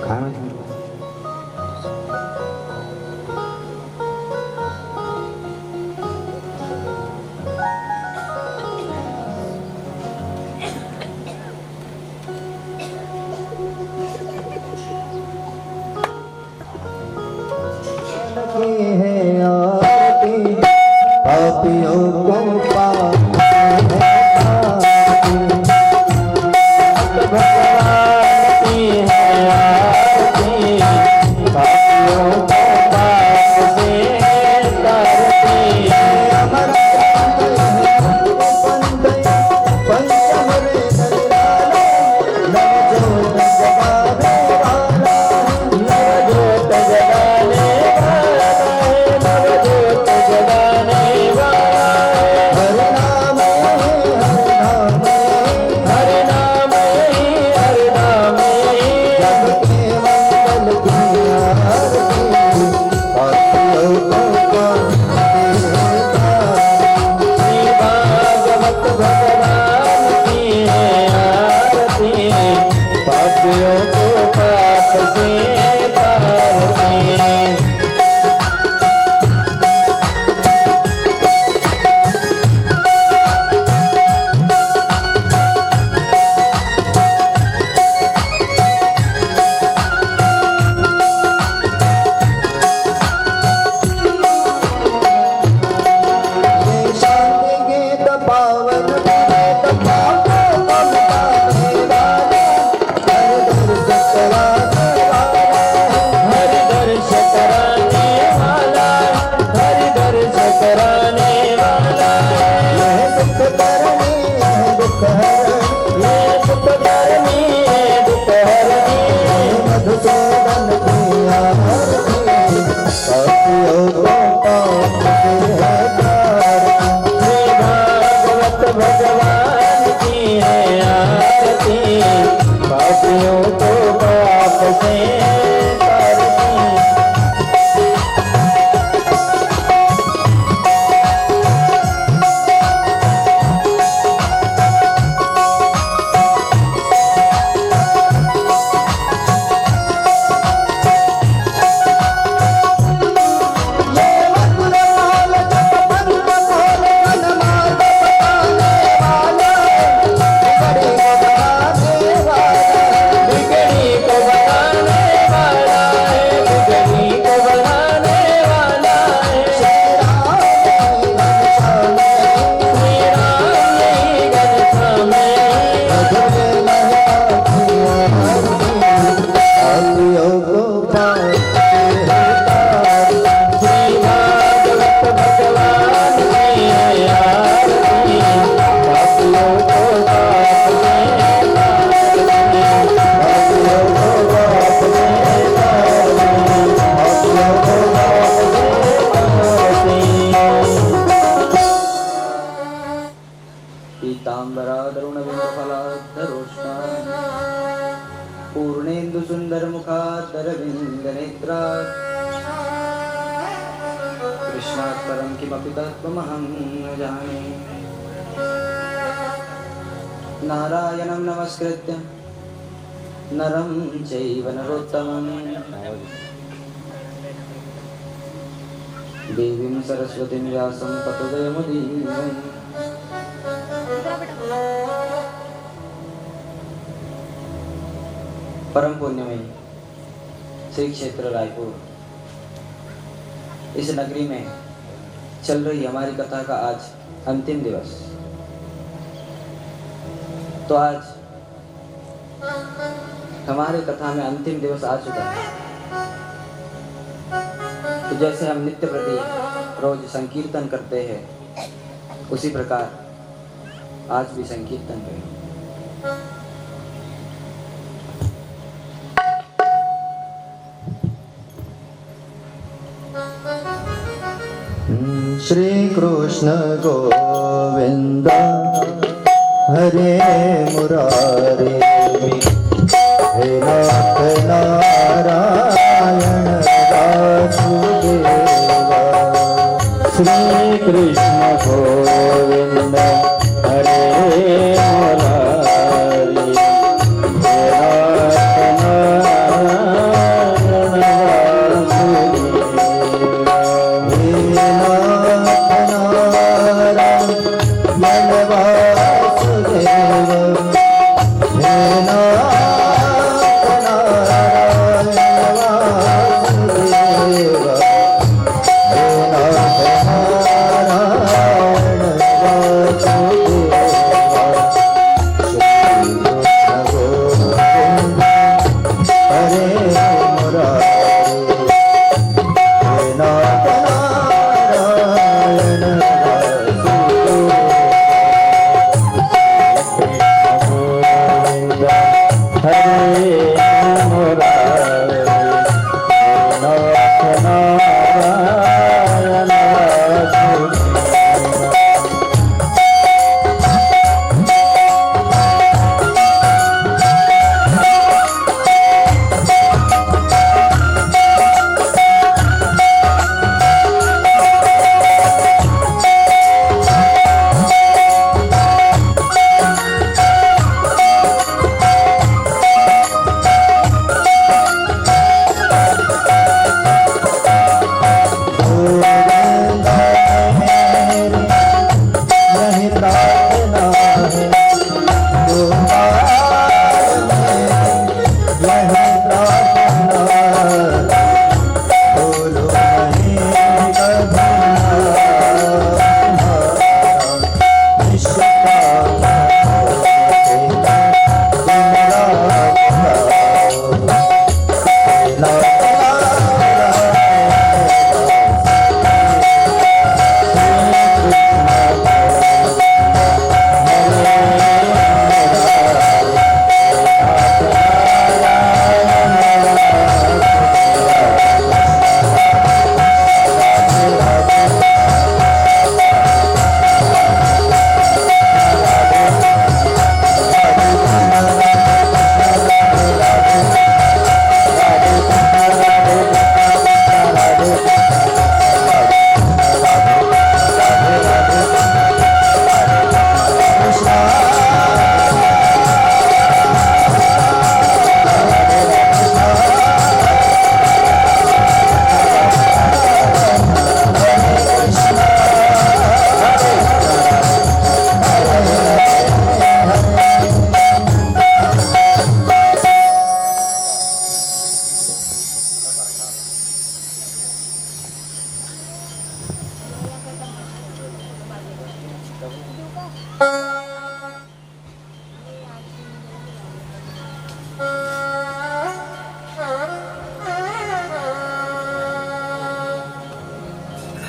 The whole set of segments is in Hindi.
खाना है आरती पापियों को पाप कृष्णात् परं किमपि तत्त्वमहं न जाने। नारायणं नमस्कृत्य नरं चैव नरोत्तमं देवीं सरस्वतीं व्यासं ततो जयमुदीरये। परम पुण्यमयी श्री क्षेत्र रायपुर, इस नगरी में चल रही हमारी कथा का आज अंतिम दिवस। तो आज हमारे कथा में अंतिम दिवस आ चुका है। तो जैसे हम नित्य प्रति रोज संकीर्तन करते हैं, उसी प्रकार आज भी संकीर्तन करें। श्री कृष्ण गोविंद हरे मुरारे, हे नाथ नारायण वासुदेवा। श्री कृष्ण गोविंद हरे मुरारे, हे नाथ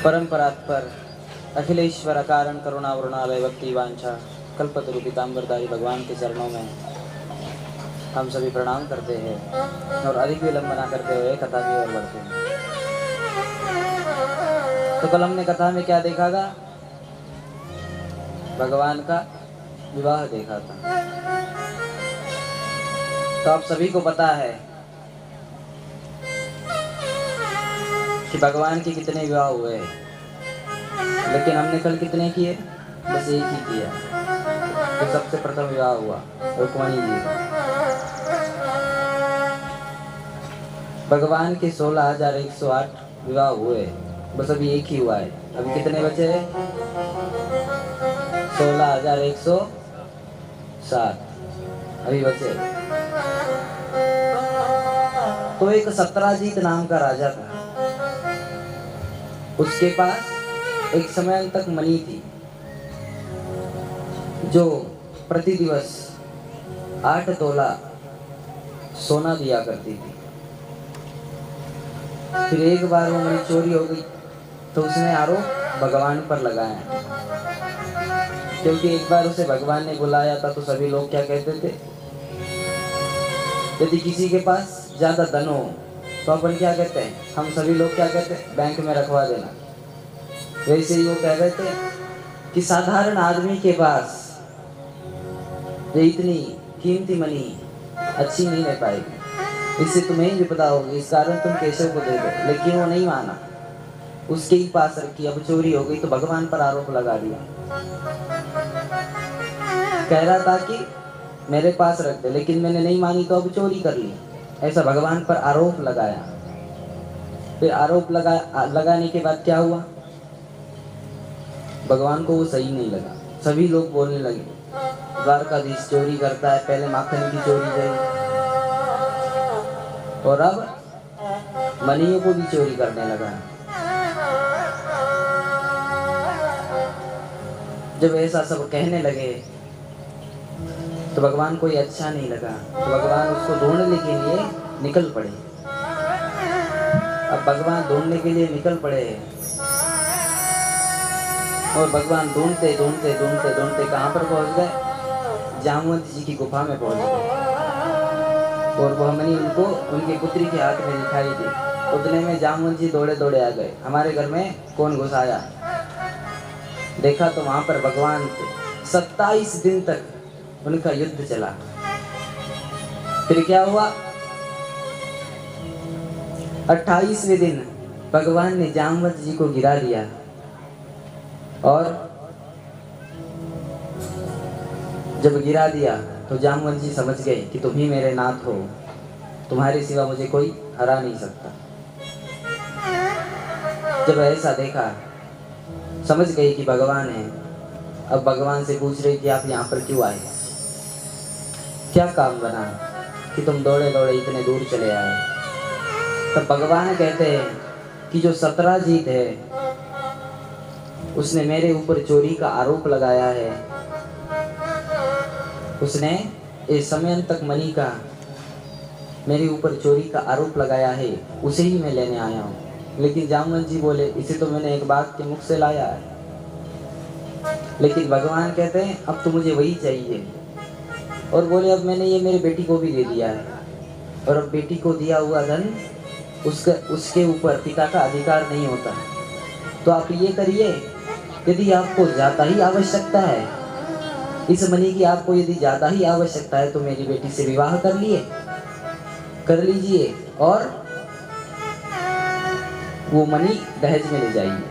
परंपरात्पर अखिलेश्वर अकारण करुणा वरुणालय भक्ति वांछा कल्पतरु पीताम्बरधारी भगवान के चरणों में हम सभी प्रणाम करते हैं और अधिक विलंब न करते हुए कथा की ओर बढ़ते हैं। तो कल हमने कथा में क्या देखा था? भगवान का विवाह देखा था। तो आप सभी को पता है कि भगवान के कितने विवाह हुए हैं, लेकिन हमने कल कितने किए? बस एक ही किया। तो सबसे प्रथम विवाह हुआ रुक्मणी जी का। भगवान के 16,108 विवाह हुए, बस अभी एक ही हुआ है। अभी कितने बचे हैं? 16,107 अभी बचे। तो एक सत्राजीत नाम का राजा था। उसके पास एक समय तक मणि थी जो प्रति दिवस 8 तोला सोना दिया करती थी। फिर एक बार वो मणि चोरी हो गई तो उसने आरोप भगवान पर लगाया, क्योंकि एक बार उसे भगवान ने बुलाया था। तो सभी लोग क्या कहते थे? यदि किसी के पास ज्यादा धन हो तो अपन क्या कहते हैं? हम सभी लोग क्या कहते हैं? बैंक में रखवा देना। वैसे ही वो कह रहे थे कि साधारण आदमी के पास ये इतनी कीमती मणि अच्छी नहीं रह पाएगी, इससे तुम्हें ही विपदा होगी, इस कारण तुम केशव को दे दो। लेकिन वो नहीं माना, उसके ही पास रखी। अब चोरी हो गई तो भगवान पर आरोप लगा दिया। कह रहा था कि मेरे पास रख दे, लेकिन मैंने नहीं मानी तो अब चोरी कर ली। ऐसा भगवान पर आरोप लगाया। फिर आरोप लगाने के बाद क्या हुआ? भगवान को वो सही नहीं लगा। सभी लोग बोलने लगे द्वारकाधीश चोरी करता है, पहले माखन की चोरी गई और अब मणियों को भी चोरी करने लगा। जब ऐसा सब कहने लगे तो भगवान को ये अच्छा नहीं लगा। तो भगवान उसको ढूंढने के लिए निकल पड़े। अब भगवान ढूंढने के लिए निकल पड़े और भगवान ढूंढते ढूंढते ढूंढते ढूंढते कहाँ पर पहुंच गए? जामवंत जी की गुफा में पहुंच गए। और वह मणि उनको उनकी पुत्री के हाथ में दिखाई दी। उतने में जामवंत जी दौड़े दौड़े आ गए। हमारे घर में कौन घुस आया? देखा तो वहां पर भगवान थे। 27 दिन तक उनका युद्ध चला। फिर क्या हुआ? 28वें दिन भगवान ने जामवंत जी को गिरा दिया और जब गिरा दिया तो जामवंत जी समझ गए कि तुम ही मेरे नाथ हो, तुम्हारे सिवा मुझे कोई हरा नहीं सकता। जब ऐसा देखा समझ गए कि भगवान है। अब भगवान से पूछ रहे कि आप यहाँ पर क्यों आए, क्या काम बना? कि तुम दौड़े दौड़े इतने दूर चले आए। तब भगवान कहते हैं कि जो सत्राजीत है उसने मेरे ऊपर चोरी का आरोप लगाया है, उसने इस समय तक मणि का मेरे ऊपर चोरी का आरोप लगाया है, उसे ही मैं लेने आया हूँ। लेकिन जामवंत जी बोले इसे तो मैंने एक बाघ के मुख से लाया है। लेकिन भगवान कहते हैं अब तो मुझे वही चाहिए। और बोले अब मैंने ये मेरे बेटी को भी दे दिया है, और अब बेटी को दिया हुआ धन उसके ऊपर पिता का अधिकार नहीं होता। तो आप ये करिए, यदि आपको ज़्यादा ही आवश्यकता है इस मणि की, आपको यदि ज़्यादा ही आवश्यकता है तो मेरी बेटी से विवाह कर लीजिए और वो मणि दहेज में ले जाइए।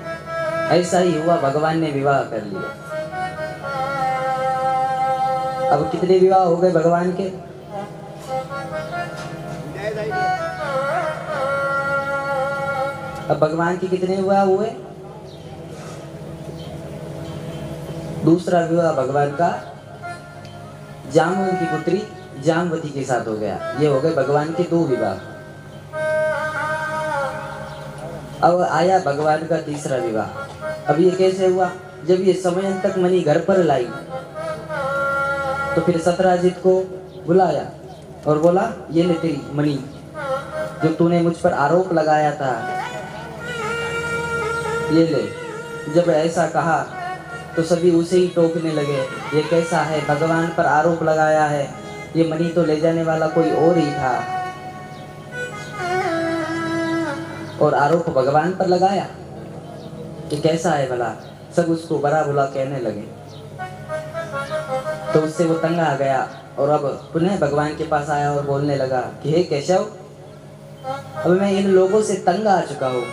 ऐसा ही हुआ, भगवान ने विवाह कर लिया। अब कितने विवाह हो गए भगवान के? अब भगवान के कितने विवाह हुए? दूसरा विवाह भगवान का जामवंत की पुत्री जामवती के साथ हो गया। ये हो गए भगवान के 2 विवाह। अब आया भगवान का तीसरा विवाह। अब ये कैसे हुआ? जब ये समय तक मणि घर पर लाई तो फिर सत्राजित को बुलाया और बोला ये ले तेरी मणि जो तूने मुझ पर आरोप लगाया था, ये ले। जब ऐसा कहा तो सभी उसे ही टोकने लगे, ये कैसा है, भगवान पर आरोप लगाया है, ये मणि तो ले जाने वाला कोई और ही था और आरोप भगवान पर लगाया, ये कैसा है भला। सब उसको बड़ा बुरा कहने लगे। तो उससे वो तंग आ गया और अब पुनः भगवान के पास आया और बोलने लगा कि हे केशव, अब मैं इन लोगों से तंग आ चुका हूँ।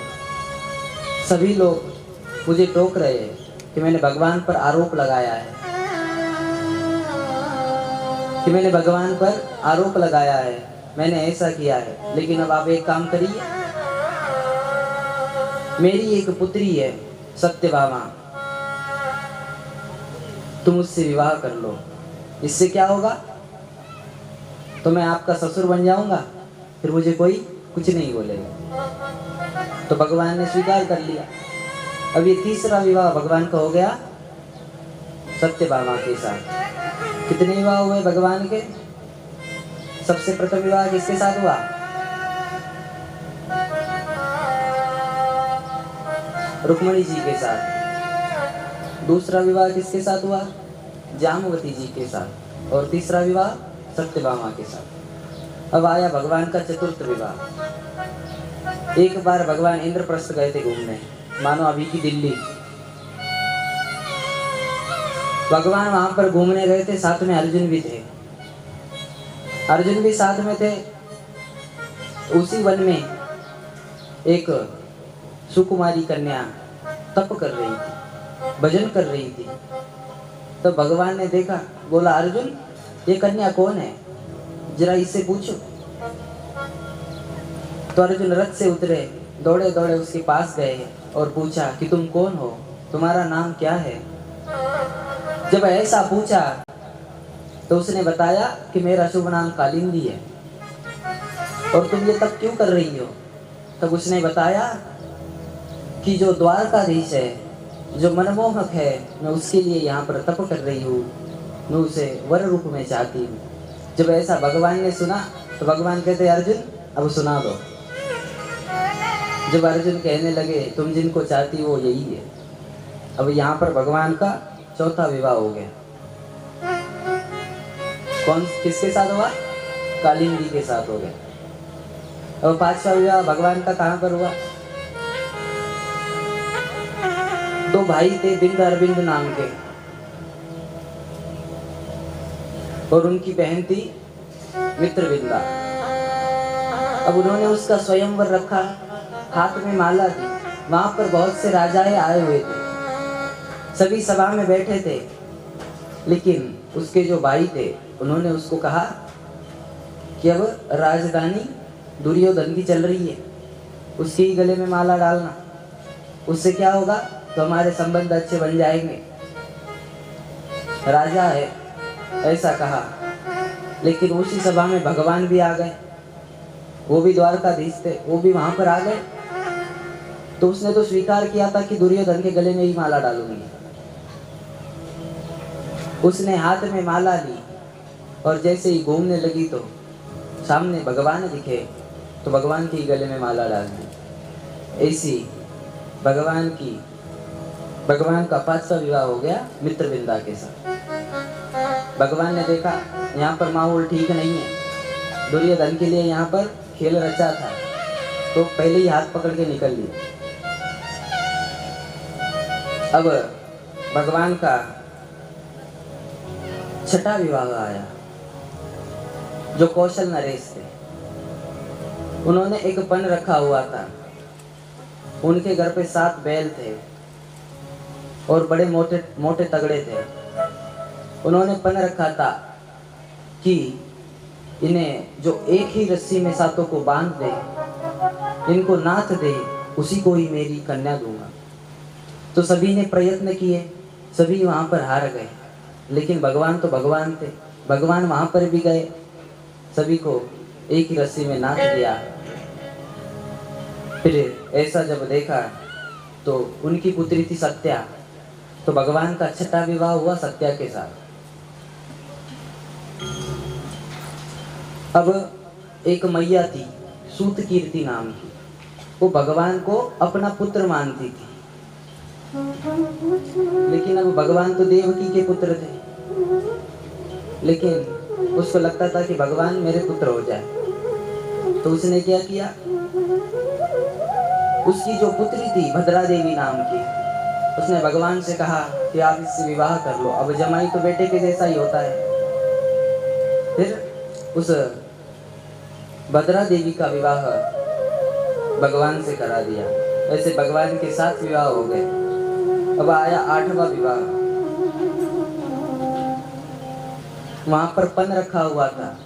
सभी लोग मुझे टोक रहे हैं कि मैंने भगवान पर आरोप लगाया है, मैंने ऐसा किया है। लेकिन अब आप एक काम करिए, मेरी एक पुत्री है सत्यभामा, तुम उससे विवाह कर लो। इससे क्या होगा? तो मैं आपका ससुर बन जाऊंगा, फिर मुझे कोई कुछ नहीं बोलेगा। तो भगवान ने स्वीकार कर लिया। अब ये तीसरा विवाह भगवान का हो गया सत्यभामा के साथ। कितने विवाह हुए भगवान के? सबसे प्रथम विवाह किसके साथ हुआ? रुक्मणी जी के साथ। दूसरा विवाह किसके साथ हुआ? जामवती जी के साथ। और तीसरा विवाह सत्यभामा के साथ। अब आया भगवान का चतुर्थ विवाह। एक बार भगवान इंद्रप्रस्थ गए थे घूमने, मानो अभी की दिल्ली। भगवान वहां पर घूमने गए थे, साथ में अर्जुन भी थे। अर्जुन भी साथ में थे। उसी वन में एक सुकुमारी कन्या तप कर रही थी, भजन कर रही थी। तो भगवान ने देखा, बोला अर्जुन ये कन्या कौन है, जरा इससे पूछो। तो अर्जुन रथ से उतरे, दौड़े दौड़े उसके पास गए और पूछा कि तुम कौन हो, तुम्हारा नाम क्या है। जब ऐसा पूछा तो उसने बताया कि मेरा शुभ नाम कालिंदी है और तुम ये तप क्यों कर रही हो। तब उसने बताया कि जो द्वारकाधीश है, जो मनमोहक है, मैं उसके लिए यहाँ पर तप कर रही हूँ, मैं उसे वर रूप में चाहती हूँ। जब ऐसा भगवान ने सुना तो भगवान कहते अर्जुन अब सुना दो। जब अर्जुन कहने लगे तुम जिनको चाहती हो यही है। अब यहाँ पर भगवान का चौथा विवाह हो गया। कौन किसके साथ हुआ? कालिंदी के साथ हो गया। अब पांचवा विवाह भगवान का कहाँ पर हुआ? 2 भाई थे बिंद अरविंद नाम के, और उनकी बहन थी मित्रविंदा। अब उन्होंने उसका स्वयंवर रखा, हाथ में माला थी। वहां पर बहुत से राजाएं आए हुए थे, सभी सभा में बैठे थे। लेकिन उसके जो भाई थे उन्होंने उसको कहा कि अब राजधानी दुर्योधन की चल रही है, उसके ही गले में माला डालना, उससे क्या होगा तो हमारे संबंध अच्छे बन जाएंगे। राजा है ऐसा कहा। लेकिन उसी सभा में भगवान भी आ गए, वो भी द्वारकाधीश थे, वो भी वहां पर आ गए। तो उसने तो स्वीकार किया था कि दुर्योधन के गले में ही माला डालूंगी। उसने हाथ में माला ली और जैसे ही घूमने लगी तो सामने भगवान दिखे, तो भगवान के गले में माला डाल दी। ऐसी भगवान का 5वां विवाह हो गया मित्रविंदा के साथ। भगवान ने देखा यहाँ पर माहौल ठीक नहीं है, दुर्योधन के लिए यहाँ पर खेल रचा था, तो पहले ही हाथ पकड़ के निकल लिए। अब भगवान का 6वां विवाह आया, जो कौशल नरेश थे। उन्होंने एक पन रखा हुआ था, उनके घर पे 7 बैल थे और बड़े मोटे मोटे तगड़े थे। उन्होंने पन रखा था कि इन्हें जो एक ही रस्सी में 7 को बांध दे, इनको नाथ दे, उसी को ही मेरी कन्या दूंगा। तो सभी ने प्रयत्न किए, सभी वहां पर हार गए, लेकिन भगवान तो भगवान थे। भगवान वहां पर भी गए, सभी को एक ही रस्सी में नाथ दिया। फिर ऐसा जब देखा तो उनकी पुत्री थी सत्या, तो भगवान का 6वां विवाह हुआ सत्या के साथ। अब एक मैया थी सूत कीर्ति नाम की, वो भगवान को अपना पुत्र मानती थी, लेकिन अब भगवान तो देवकी के पुत्र थे, लेकिन उसको लगता था कि भगवान मेरे पुत्र हो जाए। तो उसने क्या किया, उसकी जो पुत्री थी भद्रा देवी नाम की, उसने भगवान से कहा कि आप इससे विवाह कर लो। अब जमाई तो बेटे के जैसा ही होता है। फिर उस भद्रा देवी का विवाह भगवान से करा दिया। ऐसे भगवान के 7 विवाह हो गए। अब आया 8वां विवाह। वहां पर पन रखा हुआ था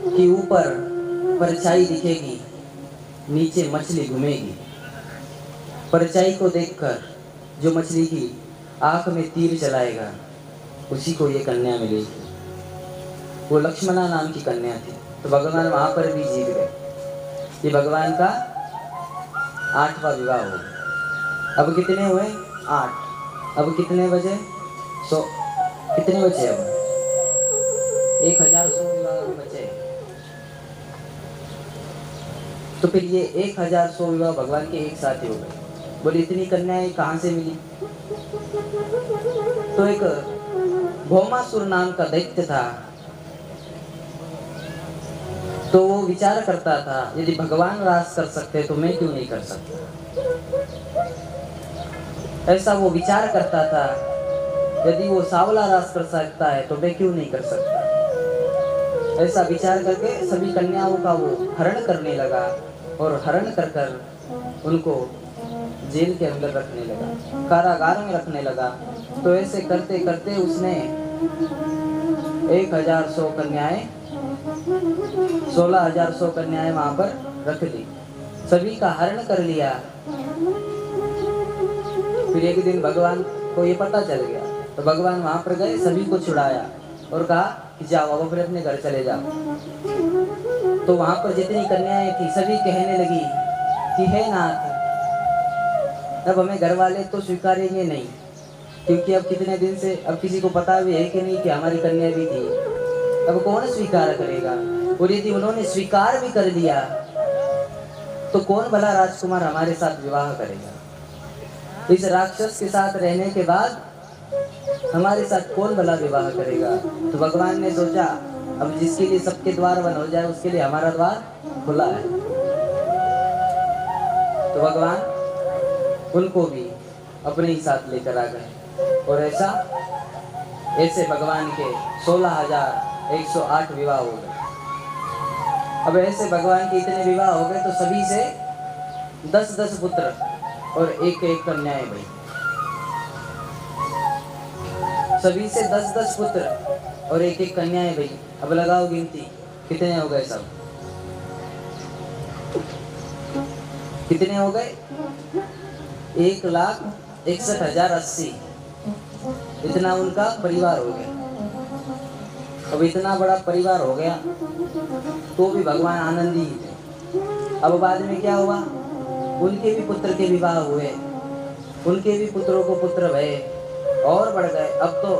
कि ऊपर परछाई दिखेगी, नीचे मछली घूमेगी। परछाई को देखकर जो मछली की आंख में तीर चलाएगा, उसी को ये कन्या मिलेगी। वो लक्ष्मणा नाम की कन्या थी। तो भगवान वहां पर भी जीत गए। ये भगवान का 8वां विवाह हो गया। अब कितने हुए? 8। अब कितने बजे? 100। कितने बचे? अब 1100 विवाह बचे। तो फिर ये 1100 विवाह भगवान के एक साथ ही हो गए। बोले इतनी कन्याएं कहाँ से मिली? तो एक भौमासुर नाम का दैत्य था, तो वो विचार करता था यदि भगवान राज कर सकते तो मैं क्यों नहीं कर सकता। ऐसा वो विचार करता था, यदि वो सांवला राज कर सकता है तो मैं क्यों नहीं कर सकता। ऐसा विचार करके सभी कन्याओं का वो हरण करने लगा और हरण कर कर उनको जेल के अंदर रखने लगा, कारागार में रखने लगा। तो ऐसे करते करते उसने 1100 कन्याएं 16,100 कन्याएं वहां पर रख ली, सभी का हरण कर लिया। फिर एक दिन भगवान को ये पता चल गया, तो भगवान वहां पर गए, सभी को छुड़ाया और कहा कि जाओ अब अपने घर चले जाओ। तो वहां पर जितनी कन्याएं थी सभी कहने लगी कि हे नाथ, अब हमें घर वाले तो स्वीकारेंगे नहीं, क्योंकि अब कितने दिन से अब किसी को पता भी है कि नहीं कि हमारी कन्या भी थी। अब कौन स्वीकार करेगा? और यदि उन्होंने स्वीकार भी कर दिया तो कौन भला राजकुमार हमारे साथ विवाह करेगा? इस राक्षस के साथ रहने के बाद हमारे साथ कौन भला विवाह करेगा? तो भगवान ने सोचा अब जिसके लिए सबके द्वार बंद हो जाए उसके लिए हमारा द्वार खुला है। तो भगवान उनको भी अपने ही साथ लेकर आ गए और ऐसे भगवान के 16,108 विवाह हो गए। अब ऐसे भगवान के इतने विवाह हो गए तो सभी से 10-10 पुत्र और एक कन्याएं भाई। सभी से 10-10 पुत्र और एक कन्याएं भाई। अब लगाओ गिनती, कितने हो गए सब? कितने हो गए? 1,61,080। इतना उनका परिवार हो गया। अब इतना बड़ा परिवार हो गया तो भी भगवान आनंदी ही थे। अब बाद में क्या हुआ, उनके भी पुत्र के विवाह हुए, उनके भी पुत्रों को पुत्र भये और बढ़ गए, अब तो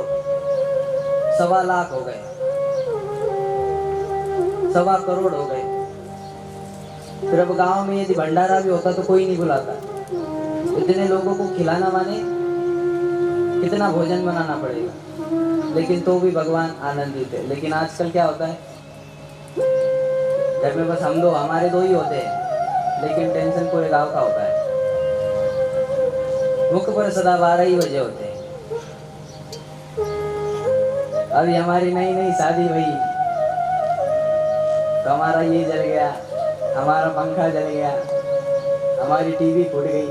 1.25 लाख हो गए, 1.25 करोड़ हो गए। फिर अब गांव में यदि भंडारा भी होता तो कोई नहीं बुलाता। इतने लोगों को खिलाना माने कितना भोजन बनाना पड़ेगा, लेकिन तो भी भगवान आनंदित है। लेकिन आजकल क्या होता है, घर में बस हम दो, हमारे 2 ही होते हैं, लेकिन टेंशन पूरे गांव का होता है। मुख पर सदा 12 ही बजे होते हैं। अभी हमारी नई नई शादी हुई तो हमारा ये जल गया, हमारा पंखा जल गया, हमारी टीवी फूट गई।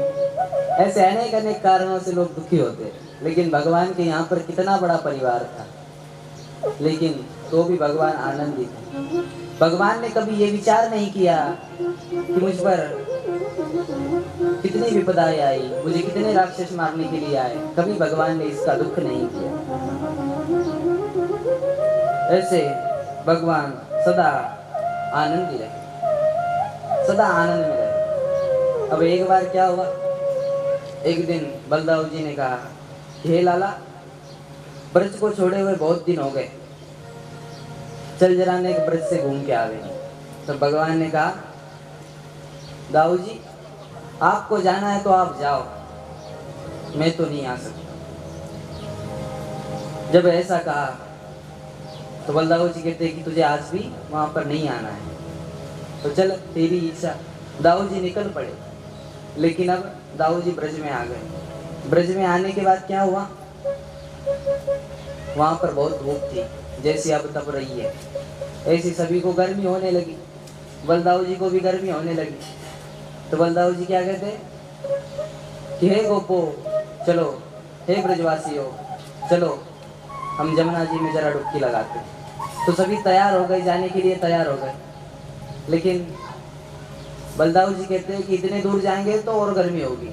ऐसे अनेक कारणों से लोग दुखी होते हैं। लेकिन भगवान के यहाँ पर कितना बड़ा परिवार था, लेकिन तो भी भगवान आनंदित है। भगवान ने कभी ये विचार नहीं किया कि मुझ पर कितनी विपदाएं आई, मुझे कितने राक्षस मारने के लिए आए। कभी भगवान ने इसका दुख नहीं किया। ऐसे भगवान सदा आनंदी रहे, सदा आनंद में रहे। अब एक बार क्या हुआ, एक दिन बलदाऊ जी ने कहा, हे लाला, ब्रज को छोड़े हुए बहुत दिन हो गए, चल जरा ने एक ब्रज से घूम के आ गए। तो भगवान ने कहा, दाऊ जी आपको जाना है तो आप जाओ, मैं तो नहीं आ सकता। जब ऐसा कहा तो बलदाऊ जी कहते कि तुझे आज भी वहां पर नहीं आना है, तो चल तेरी इच्छा। दाऊ जी निकल पड़े, लेकिन अब दाऊ जी ब्रज में आ गए। ब्रज में आने के बाद क्या हुआ, वहां पर बहुत धूप थी, जैसी अब तप रही है ऐसी सभी को गर्मी होने लगी। बलदाऊ जी को भी गर्मी होने लगी। तो बलदाऊ जी क्या कहते कि हे गोपो चलो, हे ब्रजवासियों चलो, हम जमुना जी में जरा डुबकी लगाते। तो सभी तैयार हो गए, जाने के लिए तैयार हो गए। लेकिन बलदाऊ जी कहते हैं कि इतने दूर जाएंगे तो और गर्मी होगी,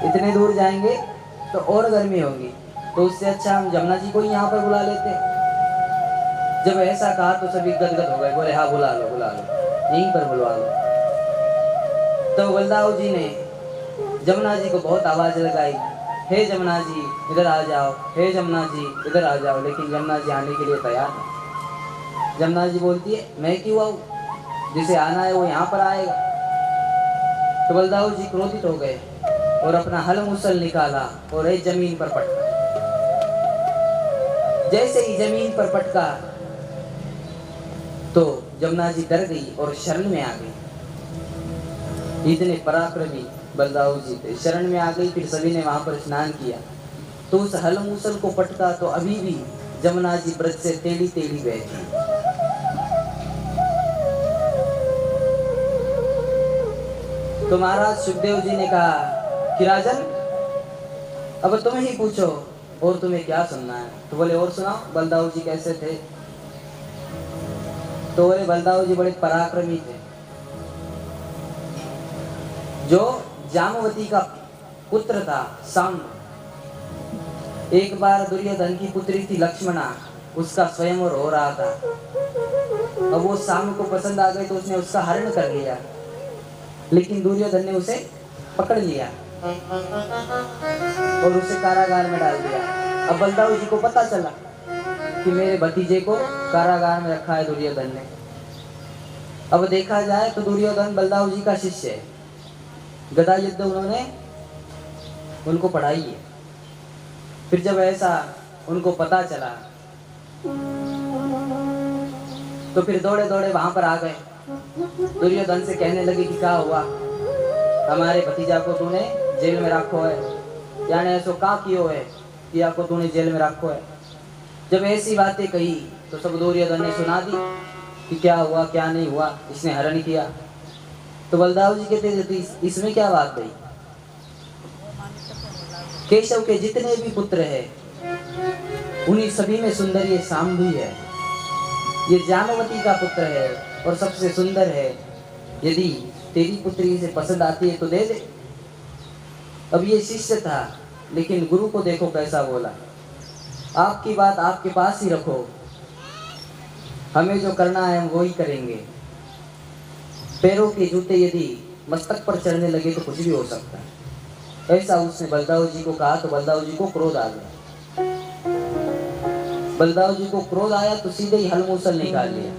इतने दूर जाएंगे तो और गर्मी होगी, तो उससे अच्छा हम जमुना जी को ही यहाँ पर बुला लेते। जब ऐसा कहा तो सभी गदगद हो गए, बोले हाँ बुला लो बुला लो, यहीं पर बुलवा लो। तो बलदाऊ जी ने जमुना जी को बहुत आवाज लगाई, हे जमुना जी इधर आ जाओ, हे जमुना जी इधर आ जाओ। लेकिन जमुना जी आने के लिए तैयार नहीं। जमुना जी बोलती है, मैं क्यों आऊँ, जिसे आना है वो यहाँ पर आएगा। तो बलदाऊ जी क्रोधित हो गए और अपना हल मुसल निकाला और एक जमीन पर पटका। जैसे ही जमीन पर पटका तो जमुना जी डर गई और शरण में आ गई। इतने पराक्रमी बलदाऊ जी थे, शरण में आ गई। फिर सभी ने वहां पर स्नान किया तो उस हल मूसल को पटका तो अभी भी जमुना जी ब्रज से टेढ़ी टेढ़ी बहती। तो महाराज सुखदेव जी ने कहा कि राजन अब तुम ही पूछो और तुम्हें क्या सुनना है। तो बोले और सुनाओ, बलदाऊ जी कैसे थे। तो बोले बलदाऊ जी बड़े पराक्रमी थे। जो जामवती का पुत्र था सांब, एक बार दुर्योधन की पुत्री थी लक्ष्मणा, उसका स्वयंवर हो रहा था। अब वो सांब को पसंद आ गई तो उसने उसका हरण कर लिया, लेकिन दुर्योधन ने उसे पकड़ लिया और उसे कारागार में डाल दिया। अब बलदाऊ जी को पता चला कि मेरे भतीजे को कारागार में रखा है दुर्योधन ने। अब देखा जाए तो दुर्योधन बलदाऊ जी का शिष्य है, गदा युद्ध उन्होंने उनको पढ़ाई है। फिर जब ऐसा उनको पता चला तो फिर दौड़े दौड़े वहां पर आ गए। दुर्योधन से कहने लगे कि क्या हुआ, हमारे भतीजा को तूने जेल में रखो है, यानी ऐसो का कियो है कि आपको तूने जेल में रखो है। जब ऐसी बातें कही तो सब दुर्योधन ने सुना दी कि क्या हुआ क्या नहीं हुआ, इसने हरण किया। तो बलदाऊ जी कहते थे इसमें क्या बात गई, केशव के जितने भी पुत्र हैं उन्हीं सभी में सुंदर ये सांब है, ये जामवती का पुत्र है और सबसे सुंदर है। यदि तेरी पुत्री से पसंद आती है तो दे दे। अब ये शिष्य था, लेकिन गुरु को देखो कैसा बोला, आपकी बात आपके पास ही रखो, हमें जो करना है हम वो ही करेंगे। पैरों के जूते यदि मस्तक पर चढ़ने लगे तो कुछ भी हो सकता है। ऐसा उसने बलदाऊ जी को कहा तो बलदाऊ जी को क्रोध आ गया। बलदाऊ जी को क्रोध आया तो सीधे ही हलमूसल निकाल लिया।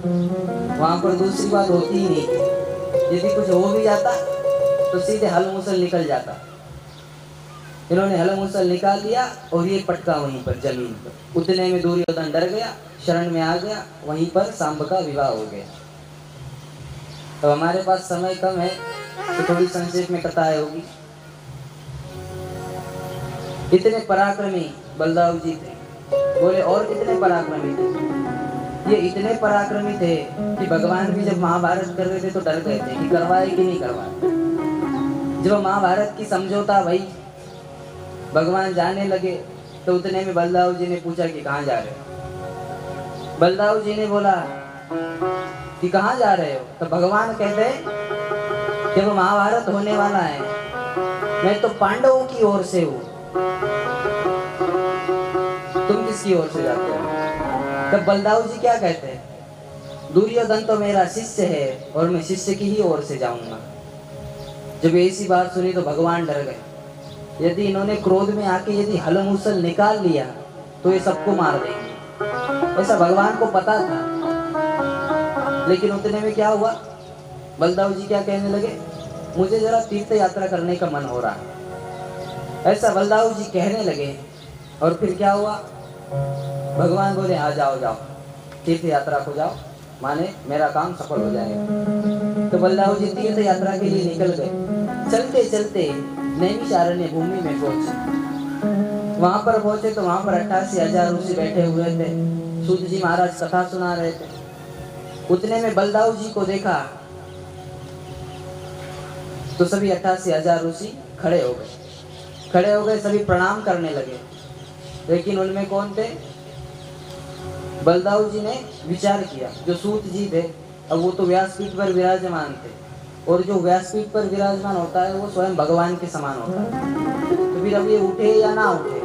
वहां पर दूसरी बात होती ही नहीं थी। यदि कुछ हो भी जाता तो सीधे हलमूसल निकल जाता। इन्होंने हलमूसल निकाल लिया और ये पटका वहीं पर जमीन पर। उतने में दुर्योधन डर गया, शरण में आ गया, वहीं पर सांब का विवाह हो गया। तो हमारे पास समय कम है तो थोड़ी संक्षेप में कथाएं होगी। इतने पराक्रमी बलदाऊ जी थे। बोले और कितने पराक्रमी थे? ये इतने पराक्रमी थे कि भगवान भी जब महाभारत कर रहे थे तो डर गए थे कि करवाए कि नहीं करवाए। जब महाभारत की समझौता भाई भगवान जाने लगे तो उतने में बलदाऊ जी ने पूछा कि कहाँ जा रहे हो? बलदाऊ जी ने बोला कि कहाँ जा रहे हो? तो भगवान कहते कि वो महाभारत होने वाला है, मैं तो पांडवों की ओर से हूँ, तुम किसकी ओर से जाते हो? तब बलदाऊ जी क्या कहते हैं? दुर्योधन तो मेरा शिष्य है और मैं शिष्य की ही ओर से जाऊंगा। जब ऐसी बात सुनी तो भगवान डर गए। यदि इन्होंने क्रोध में आके यदि हलमूसल निकाल लिया तो ये सबको मार देंगे, ऐसा भगवान को पता था। लेकिन उतने में क्या हुआ, बलदाऊ जी क्या कहने लगे, मुझे जरा तीर्थ यात्रा करने का मन हो रहा है, ऐसा बलदाऊ जी कहने लगे। और फिर क्या हुआ, भगवान बोले हाँ जाओ जाओ तीर्थ यात्रा को जाओ, माने मेरा काम सफल हो जाएगा। तो बलदाऊ जी तीर्थ यात्रा के लिए निकल गए। चलते चलते नैमिषारण्य भूमि में पहुंचे। वहां पर पहुंचे तो वहां पर 88,000 ऋषि बैठे हुए थे। सूत जी महाराज कथा सुना रहे थे। उतने में बलदाऊ जी को देखा तो सभी 88,000 ऋषि खड़े हो गए, सभी प्रणाम करने लगे। लेकिन उनमें कौन थे? बलदाऊ जी ने विचार किया, जो सूत जी थे अब वो तो व्यासपीठ पर विराजमान थे, और जो व्यासपीठ पर विराजमान होता है वो स्वयं भगवान के समान होता है। तो फिर अब ये उठे या ना उठे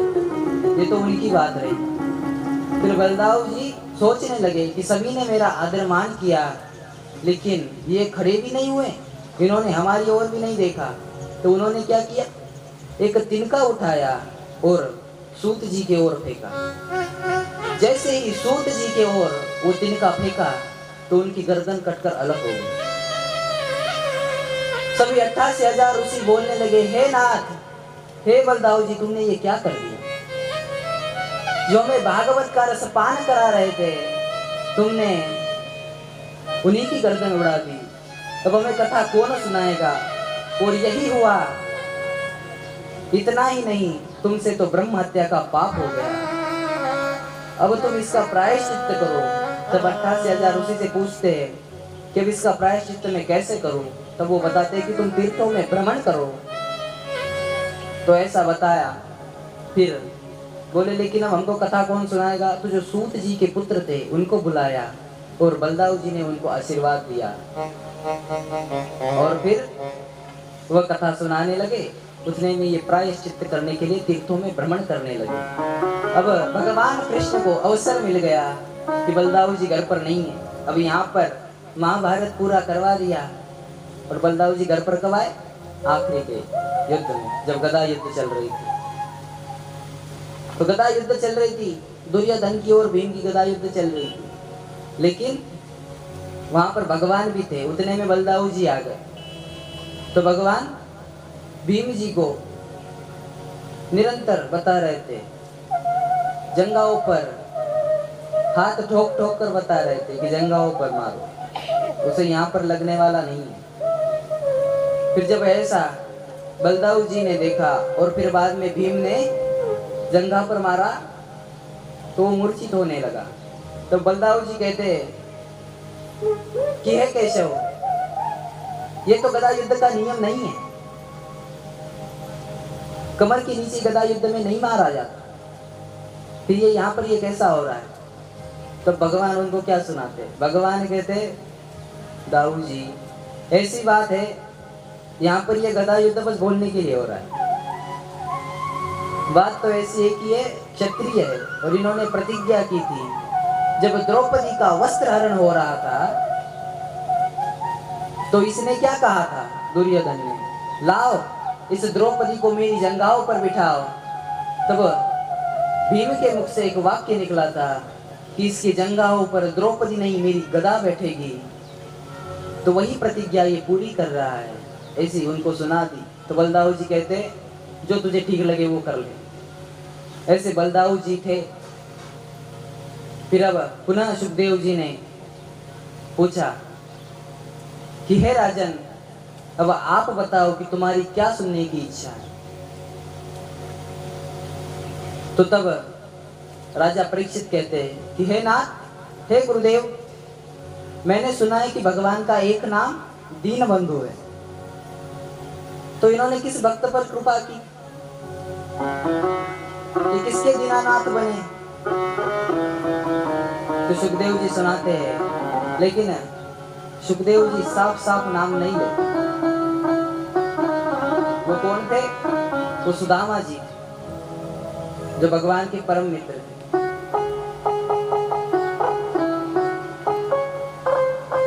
ये तो उनकी बात रही। फिर बलदाऊ जी सोचने लगे कि सभी ने मेरा आदर मान किया लेकिन ये खड़े भी नहीं हुए, इन्होंने हमारी ओर भी नहीं देखा। तो उन्होंने क्या किया, एक तिनका उठाया और सूत जी के ओर फेंका। जैसे ही सूत जी के ओर वो तिनका फेंका तो उनकी गर्दन कटकर अलग हो गई। सभी 88,000 ऋषि बोलने लगे, हे नाथ, हे बलदाऊ जी, तुमने ये क्या कर दिया? जो हमें भागवत का रसपान करा रहे थे तुमने उन्हीं की गर्दन उड़ा दी। अब हमें कथा कौन सुनाएगा? और यही हुआ, इतना ही नहीं, तुमसे तो ब्रह्म हत्या का पाप हो गया। अब तुम इसका प्रायश्चित्त करो। तब 88,000 ऋषि से पूछते हैं कि अब इसका प्रायश्चित्त मैं कैसे करूं? तब वो बताते हैं कि तुम तीर्थों में भ्रमण करो। तो ऐसा बताया। फिर बोले लेकिन अब हमको कथा कौन सुनाएगा? तो जो सूत जी के पुत्र थे उनको बुलाया और बलदाऊ जी ने उनको आशीर्वाद दिया और फिर वह कथा सुनाने लगे। उतने में ये प्रायश्चित्त करने के लिए तीर्थों में भ्रमण करने लगे। अब भगवान कृष्ण को अवसर मिल गया कि बलदाऊ जी घर पर नहीं है। अब यहाँ पर महाभारत पूरा करवा दिया और बलदाऊ जी घर पर कब आए? आखिरी के युद्ध में, जब गदा युद्ध चल रही थी। तो गदा युद्ध चल रही थी, दुर्योधन की और भीम की गदा युद्ध चल रही थी। लेकिन वहां पर भगवान भी थे। उतने में बलदाऊ जी आ गए। तो भगवान भीम जी को निरंतर बता रहे थे, जंगाओं पर हाथ ठोक ठोक कर बता रहे थे कि जंगाओं पर मारो, उसे यहाँ पर लगने वाला नहीं है। फिर जब ऐसा बलदाऊ जी ने देखा और फिर बाद में भीम ने जंगा पर मारा तो वो मूर्छित होने लगा। तो बलदाऊ जी कहते कि है केशव, ये तो गदा युद्ध का नियम नहीं है, कमर के नीचे गदा युद्ध में नहीं मारा जाता, फिर ये यहाँ पर ये कैसा हो रहा है? तो भगवान उनको क्या सुनाते? भगवान कहते दाऊ जी ऐसी बात है, यहाँ पर ये गदा युद्ध बस बोलने के लिए हो रहा है। बात तो ऐसी है कि ये क्षत्रिय है और इन्होंने प्रतिज्ञा की थी, जब द्रौपदी का वस्त्र हरण हो रहा था तो इसने क्या कहा था, दुर्योधन ने, लाओ इस द्रौपदी को मेरी जंघाओं पर बिठाओ। तब भीम के मुख से एक वाक्य निकला था कि इसकी जंघाओं पर द्रौपदी नहीं मेरी गदा बैठेगी। तो वही प्रतिज्ञा ये पूरी कर रहा है, ऐसी उनको सुना दी। तो बलदाऊ जी कहते जो तुझे ठीक लगे वो कर ले। ऐसे बलदाऊ जी थे। फिर अब पुनः सुखदेव जी ने पूछा कि हे राजन, अब आप बताओ कि तुम्हारी क्या सुनने की इच्छा है। तो तब राजा परीक्षित कहते हैं कि हे नाथ, हे गुरुदेव, मैंने सुना है कि भगवान का एक नाम दीन बंधु है, तो इन्होंने किस भक्त पर कृपा की कि किसके दीनानाथ बने। तो सुखदेव जी सुनाते हैं, लेकिन सुखदेव जी साफ साफ नाम नहीं लेते। वो कौन थे? वो सुदामा जी, जो भगवान के परम मित्र थे,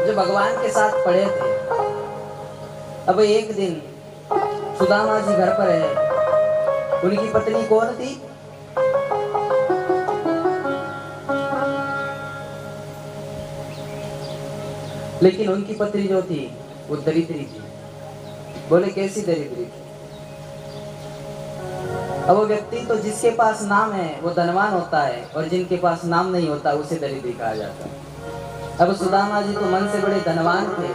जो भगवान के साथ पढ़े थे। अब एक दिन सुदामा जी घर पर है। उनकी पत्नी कौन थी? लेकिन उनकी पत्नी जो थी वो दरिद्री थी। बोले कैसी दरिद्री थी? अब वो व्यक्ति तो जिसके पास नाम है वो धनवान होता है, और जिनके पास नाम नहीं होता उसे दरिद्री कहा जाता है। अब सुदामा जी तो मन से बड़े धनवान थे,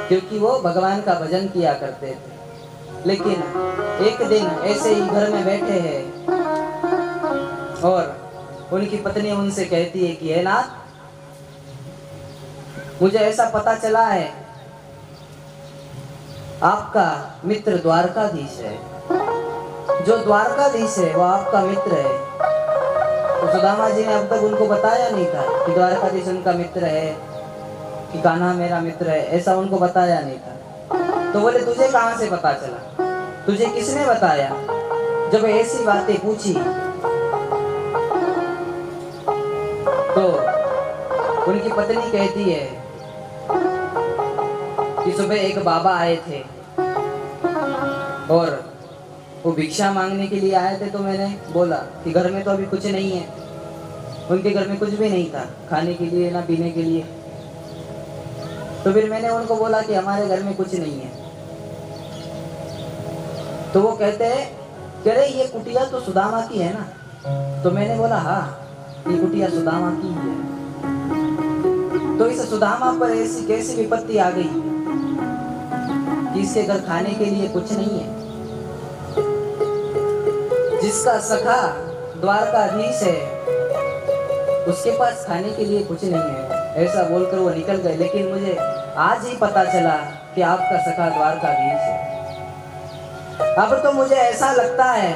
क्योंकि वो भगवान का भजन किया करते थे। लेकिन एक दिन ऐसे ही घर में बैठे हैं और उनकी पत्नी उनसे कहती है कि हे नाथ, मुझे ऐसा पता चला है आपका मित्र द्वारकाधीश है, जो द्वारकाधीश है वो आपका मित्र है। तो सुदामा जी ने अब तक उनको बताया नहीं था कि द्वारकाधीश उनका मित्र है, कि कान्हा मेरा मित्र है, ऐसा उनको बताया नहीं था। तो बोले तुझे कहाँ से पता चला, तुझे किसने बताया? जब ऐसी बातें पूछी तो उनकी पत्नी कहती है कि सुबह एक बाबा आए थे और वो भिक्षा मांगने के लिए आए थे। तो मैंने बोला कि घर में तो अभी कुछ नहीं है। उनके घर में कुछ भी नहीं था खाने के लिए ना पीने के लिए। तो फिर मैंने उनको बोला कि हमारे घर में कुछ नहीं है। तो वो कहते हैं कि अरे ये कुटिया तो सुदामा की है ना। तो मैंने बोला हाँ, ये कुटिया सुदामा की है। तो इस सुदामा पर ऐसी कैसी विपत्ति आ गई कि इसके घर खाने के लिए कुछ नहीं है। जिसका सखा द्वारकाधीश है उसके पास खाने के लिए कुछ नहीं है, ऐसा बोलकर वो निकल गए। लेकिन मुझे आज ही पता चला कि आपका सखा द्वारकाधीश है। अब तो मुझे ऐसा लगता है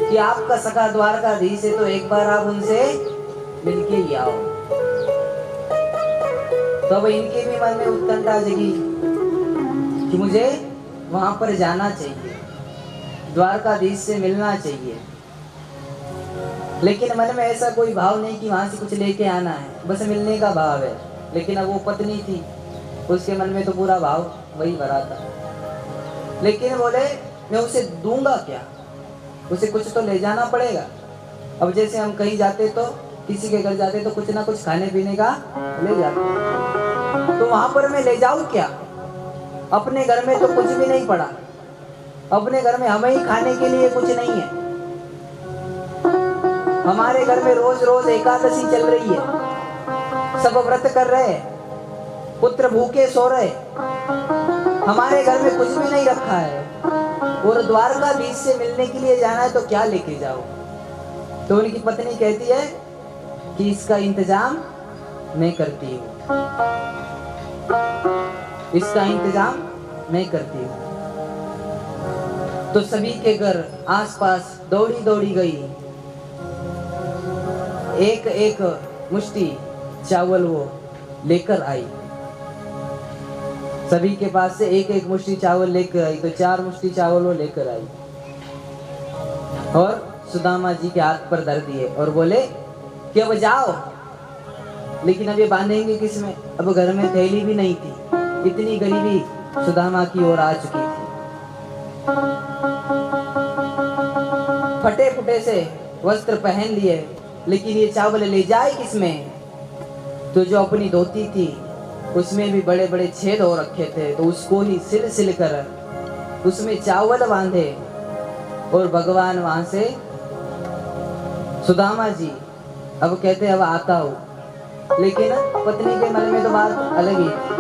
कि आपका सखा द्वारकाधीश है, तो एक बार आप उनसे मिलके ही आओ। तो अब इनके भी मन में उत्कंठा जगी कि मुझे वहां पर जाना चाहिए, द्वारकाधीश से मिलना चाहिए। लेकिन मन में ऐसा कोई भाव नहीं कि वहां से कुछ लेके आना है, बस मिलने का भाव है। लेकिन अब वो पत्नी थी, उसके मन में तो पूरा भाव वही भरा था। लेकिन बोले मैं उसे दूंगा क्या, उसे कुछ तो ले जाना पड़ेगा। अब जैसे हम कहीं जाते तो किसी के घर जाते तो कुछ ना कुछ खाने पीने का ले जाते, तो वहां पर मैं ले जाऊं क्या? अपने घर में तो कुछ भी नहीं पड़ा, अपने घर में हमें ही खाने के लिए कुछ नहीं है। हमारे घर में रोज रोज एकादशी चल रही है, सब व्रत कर रहे हैं, पुत्र भूखे सो रहे, हमारे घर में कुछ भी नहीं रखा है, और द्वारकाधीश से मिलने के लिए जाना है तो क्या लेके जाओ? तो उनकी पत्नी कहती है कि इसका इंतजाम मैं करती हूँ, इसका इंतजाम मैं करती हूँ। तो सभी के घर आसपास दौड़ी दौड़ी गई, एक एक मुट्ठी चावल वो लेकर आई। सभी के पास से एक एक मुट्ठी चावल लेकर आई, तो 4 मुट्ठी चावल वो लेकर आई और सुदामा जी के हाथ पर धर दिए और बोले कि अब जाओ। लेकिन अब ये बांधेंगे किसमें? अब घर में थैली भी नहीं थी, इतनी गरीबी सुदामा की ओर आ चुकी थी। फटे फुटे से वस्त्र पहन लिए, लेकिन ये चावल ले जाए किसमें? तो जो अपनी धोती थी उसमें भी बड़े बड़े छेद हो रखे थे, तो उसको ही सिल सिल कर उसमें चावल बांधे और भगवान वहां से सुदामा जी अब कहते अब आता हूं। लेकिन पत्नी के मन में तो बात अलग ही थी।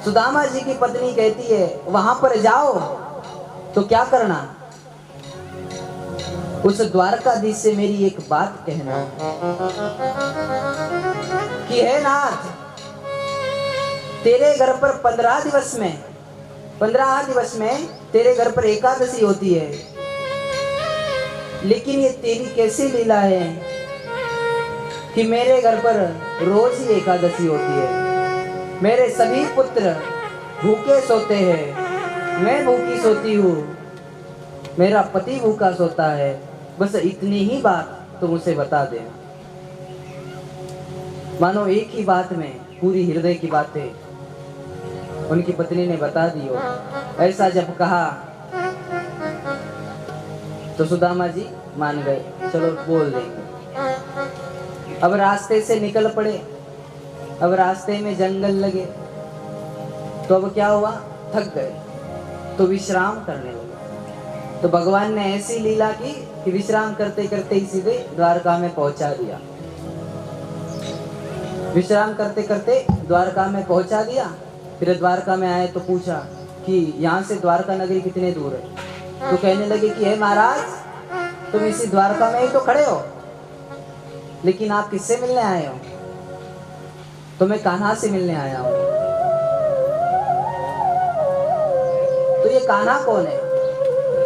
सुदामा जी की पत्नी कहती है वहां पर जाओ तो क्या करना? उस द्वारकाधीश से मेरी एक बात कहना कि हे नाथ, तेरे घर पर 15 दिवस में तेरे घर पर एकादशी होती है, लेकिन ये तेरी कैसी लीला है कि मेरे घर पर रोज ही एकादशी होती है। मेरे सभी पुत्र भूखे सोते हैं, मैं भूखी सोती हूँ, मेरा पति भूखा सोता है। बस इतनी ही बात तुम उसे बता देना। मानो एक ही बात में पूरी हृदय की बातें उनकी पत्नी ने बता दी हो। ऐसा जब कहा तो सुदामा जी मान गए, चलो बोल देंगे। अब रास्ते से निकल पड़े। अब रास्ते में जंगल लगे, तो अब क्या हुआ? थक गए तो विश्राम करने लगे। तो भगवान ने ऐसी लीला की कि विश्राम करते करते ही सीधे द्वारका में पहुंचा दिया। विश्राम करते करते द्वारका में पहुंचा दिया। फिर द्वारका में आए तो पूछा कि यहाँ से द्वारका नगरी कितने दूर है? तो कहने लगे कि हे महाराज, तुम इसी द्वारका में ही तो खड़े हो, लेकिन आप किससे मिलने आए हो? तो मैं कान्हा से मिलने आया हूं। तो ये कान्हा कौन है?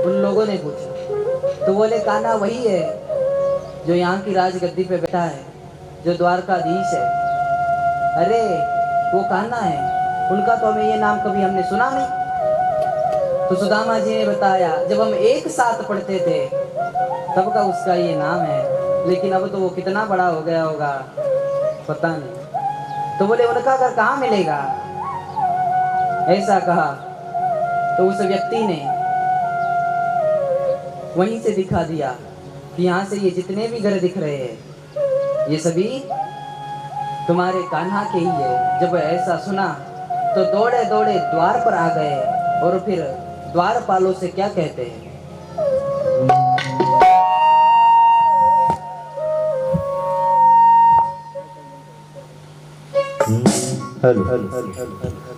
उन लोगों ने पूछा। तो बोले कान्हा वही है जो यहाँ की राजगद्दी पे बैठा है, जो द्वारकाधीश है। अरे वो कान्हा है, उनका तो हमें ये नाम कभी हमने सुना नहीं। तो सुदामा जी ने बताया जब हम एक साथ पढ़ते थे तब का उसका ये नाम है, लेकिन अब तो वो कितना बड़ा हो गया होगा पता नहीं। तो बोले उनका घर कहाँ मिलेगा? ऐसा कहा तो उस व्यक्ति ने वहीं से दिखा दिया कि यहाँ से ये जितने भी घर दिख रहे हैं ये सभी तुम्हारे कान्हा के ही है। जब ऐसा सुना तो दौड़े दौड़े द्वार पर आ गए और फिर द्वारपालों से क्या कहते हैं?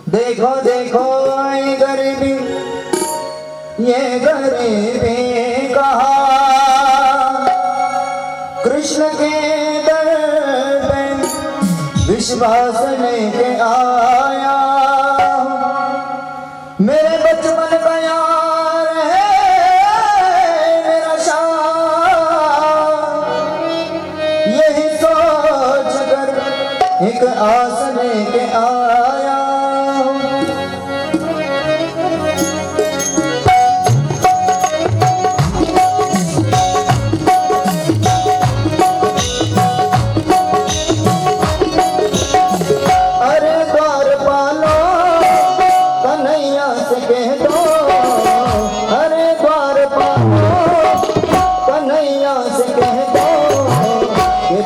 देखो देखो ये गरीबी कहा कृष्ण के दर पे विश्वास लेके आया। मेरे बचपन का यार है मेरा शाह, यही सोच कर एक आस लेके आया।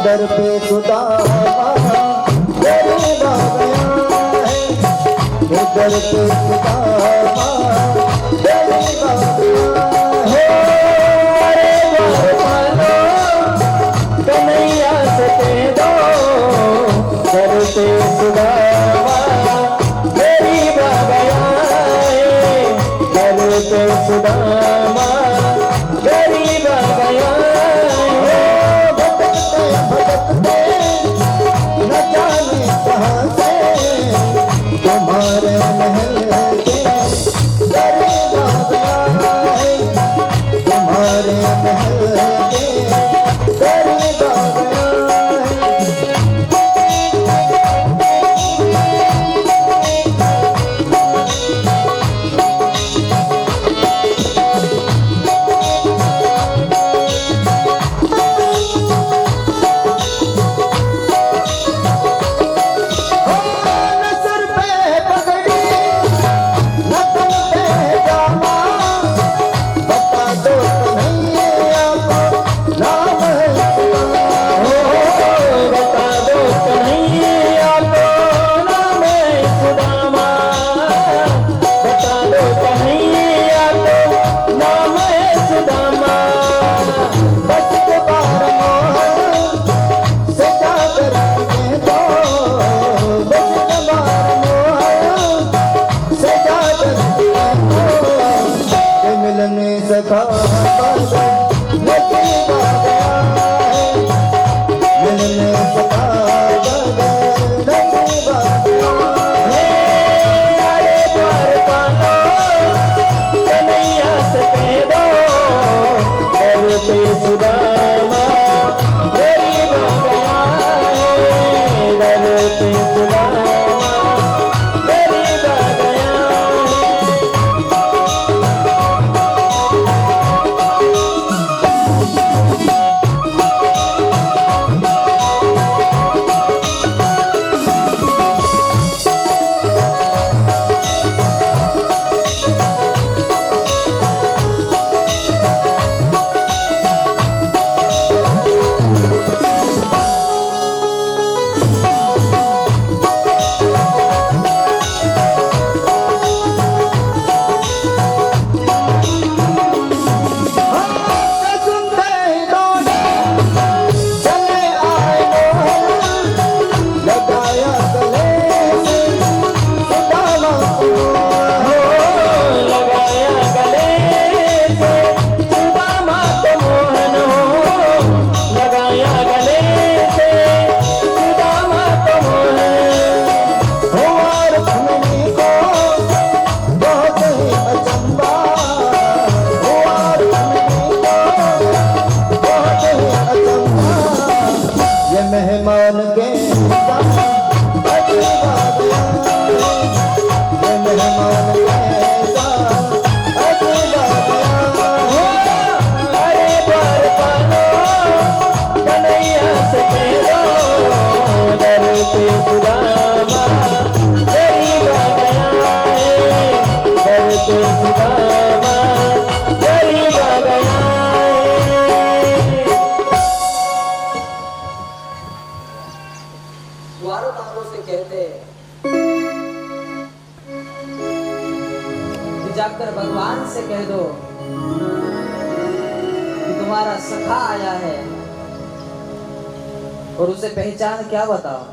दर पे सुदामा गरीब आ गया है, दर पे सुदामा गरीब आ गया है। अरे द्वारपालो कन्हैया से कह दो, दर पे सुदामा गरीब आ गया है, दर पे सुदामा गरीब आ गया है। न जाने कहाँ से तुम्हारे महल के में सदा बदल नसीबा अरे द्वारपालो कन्हैया से कह दो दर पे सुदामा गरीब गया है, दर पे सुदामा गरीब गया है। मेहमान के साथ अजूबा गया है, ये मेहमान के साथ अजूबा गया है। अरे द्वारपालो कन्हैया से कह दो दर पे सुदामा गरीब गया है, दर पे सुदामा गरीब गया है। द्वारपालों से कहते कि जाकर भगवान से कह दो कि तुम्हारा सखा आया है, और उसे पहचान क्या बताओ।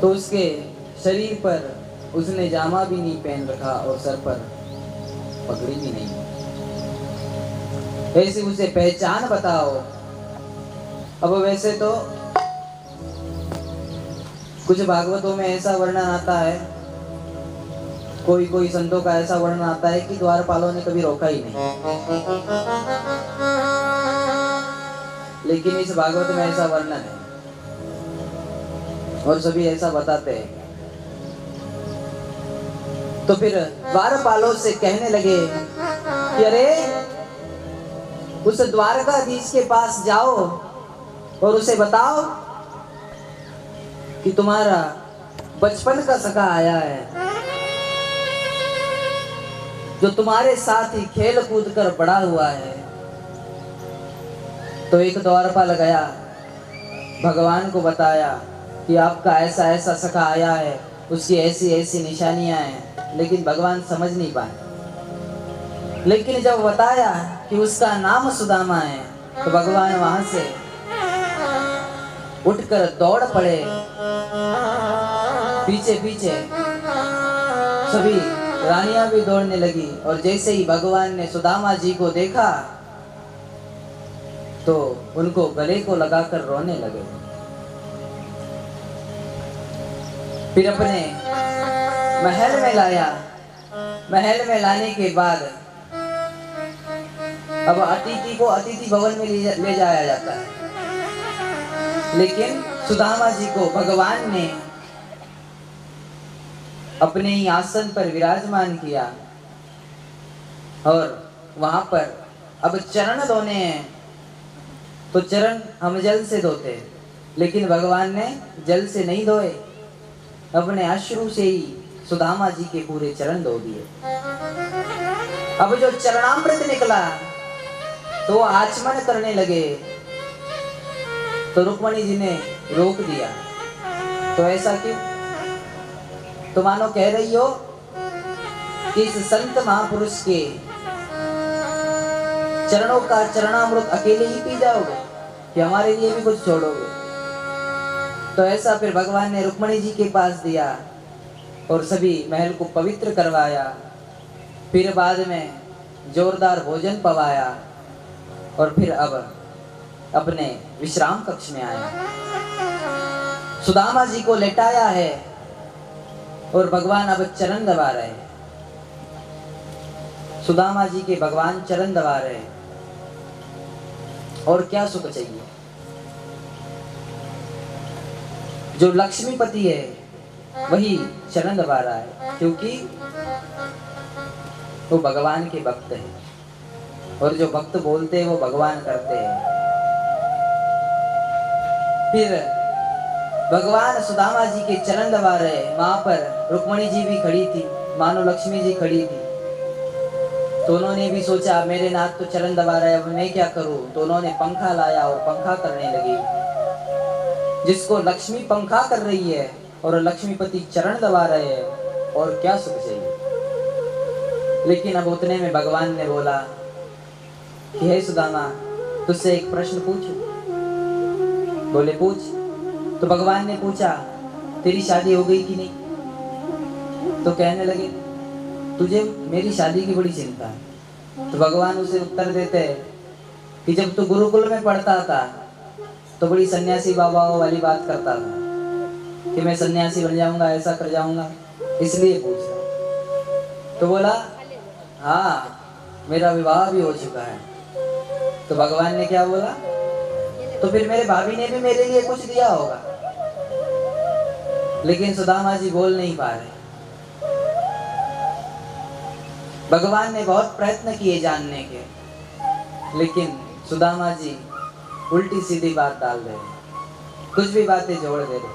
तो उसके शरीर पर उसने जामा भी नहीं पहन रखा और सर पर पगड़ी भी नहीं, ऐसे उसे पहचान बताओ। अब वैसे तो कुछ भागवतों में ऐसा वर्णन आता है, कोई कोई संतों का ऐसा वर्णन आता है कि द्वारपालों ने कभी रोका ही नहीं, लेकिन इस भागवत में ऐसा वर्णन है और सभी ऐसा बताते हैं। तो फिर द्वारपालों से कहने लगे कि अरे उस द्वारकाधीश के पास जाओ और उसे बताओ कि तुम्हारा बचपन का सखा आया है, जो तुम्हारे साथ ही खेल कूद कर बड़ा हुआ है। तो एक द्वारपाल गया, भगवान को बताया कि आपका ऐसा ऐसा सखा आया है, उसकी ऐसी ऐसी निशानियां हैं, लेकिन भगवान समझ नहीं पाए। लेकिन जब बताया कि उसका नाम सुदामा है, तो भगवान वहां से उठकर दौड़ पड़े पीछे पीछे। सभी रानियां भी दौड़ने लगी, और जैसे ही भगवान ने सुदामा जी को देखा तो उनको गले को लगाकर रोने लगे। फिर अपने महल में लाया। महल में लाने के बाद अब अतिथि को अतिथि भवन में ले जाया जाता है, लेकिन सुदामा जी को भगवान ने अपने ही आसन पर विराजमान किया, और वहां पर अब चरण धोने हैं। तो चरण हम जल से धोते हैं, लेकिन भगवान ने जल से नहीं धोए, अपने अश्रु से ही सुदामा जी के पूरे चरण धो दिए। अब जो चरणामृत निकला तो आचमन करने लगे, तो रुक्मणी जी ने रोक दिया। तो ऐसा क्यों? तो मानो कह रही हो कि इस संत महापुरुष के चरणों का चरणामृत अकेले ही पी जाओगे कि हमारे लिए भी कुछ छोड़ोगे? तो ऐसा फिर भगवान ने रुक्मणी जी के पास दिया और सभी महल को पवित्र करवाया। फिर बाद में जोरदार भोजन पवाया, और फिर अब अपने विश्राम कक्ष में आया, सुदामा जी को लेटाया है और भगवान अब चरण दबा रहे हैं। सुदामा जी के भगवान चरण दबा रहे हैं, और क्या सुख चाहिए। जो लक्ष्मीपति है वही चरण दबा रहा है, क्योंकि वो भगवान के भक्त है, और जो भक्त बोलते हैं वो भगवान करते हैं। फिर भगवान सुदामा जी के चरण दबा रहे, वहां पर रुक्मणी जी भी खड़ी थी, मानो लक्ष्मी जी खड़ी थी। तो उन्होंने भी सोचा मेरे नाथ तो चरण दबा रहे, अब मैं क्या करूं। तो उन्होंने पंखा लाया और पंखा करने लगी। जिसको लक्ष्मी पंखा कर रही है और लक्ष्मीपति चरण दबा रहे हैं, और क्या सुख चाहिए। लेकिन अब उतने में भगवान ने बोला कि हे सुदामा, तुझसे एक प्रश्न पूछूं। बोले पूछ। तो भगवान ने पूछा तेरी शादी हो गई कि नहीं। तो कहने लगे तुझे मेरी शादी की बड़ी चिंता है। तो भगवान उसे उत्तर देते हैं कि जब तू गुरुकुल में पढ़ता था तो बड़ी सन्यासी बाबाओं वाली बात करता था कि मैं सन्यासी बन जाऊंगा, ऐसा कर जाऊंगा, इसलिए पूछा। तो बोला हाँ, मेरा विवाह भी हो चुका है। तो भगवान ने क्या बोला, तो फिर मेरे भाभी ने भी मेरे लिए कुछ दिया होगा। लेकिन सुदामा जी बोल नहीं पा रहे। भगवान ने बहुत प्रयत्न किए जानने के, लेकिन सुदामा जी उल्टी सीधी बात डाल रहे, कुछ भी बातें जोड़ दे रहे।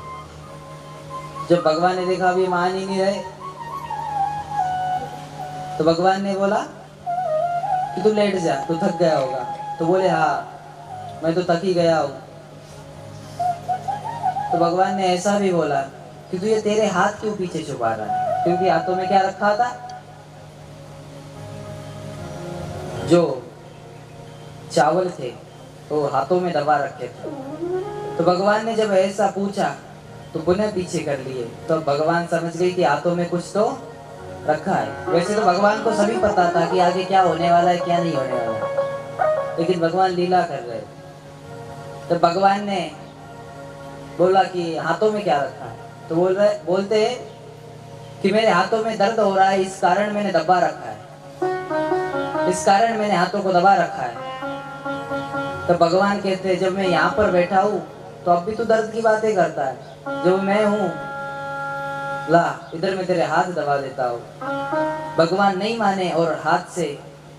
जब भगवान ने देखा अभी मान ही नहीं रहे, तो भगवान ने बोला कि तू लेट जा, तू थक गया होगा। तो बोले हाँ, मैं तो थक ही गया हूँ। तो भगवान ने ऐसा भी बोला कि तू ये तेरे हाथ क्यों पीछे छुपा रहा है, क्योंकि हाथों में क्या रखा था, जो चावल थे वो हाथों में दबा रखे थे। तो भगवान ने जब ऐसा पूछा तो पुनः पीछे कर लिए। तो भगवान समझ गए कि हाथों में कुछ तो रखा है। वैसे तो भगवान को सभी पता था कि आगे क्या होने वाला है, क्या नहीं होने वाला है, लेकिन भगवान लीला कर रहे। तो भगवान ने बोला कि हाथों में क्या रखा है। तो बोलते हैं कि मेरे हाथों में दर्द हो रहा है, इस कारण मैंने दबा रखा है, इस कारण मैंने हाथों को दबा रखा है। तो भगवान कहते हैं जब मैं यहाँ पर बैठा हूँ तो अब भी तू दर्द की बातें करता है। जब मैं हूँ ला इधर मैं तेरे हाथ दबा देता हूँ। भगवान नहीं माने और हाथ से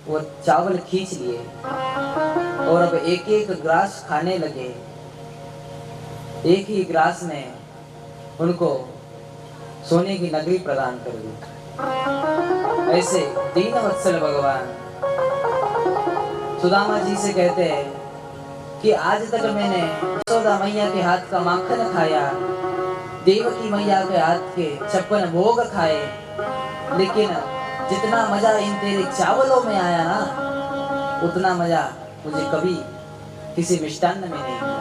वो चावल खींच लिए और अब एक एक ग्रास खाने लगे। एक ही ग्रास में उनको सोने की नगरी प्रदान कर दी। ऐसे दीनवत्सल भगवान सुदामा जी से कहते हैं कि आज तक मैंने यशोदा मैया के हाथ का माखन खाया, देवकी मैया के हाथ के 56 भोग खाए, लेकिन जितना मजा इन तेरे चावलों में आया ना, उतना मजा मुझे कभी किसी मिष्टान्न में नहीं मिला।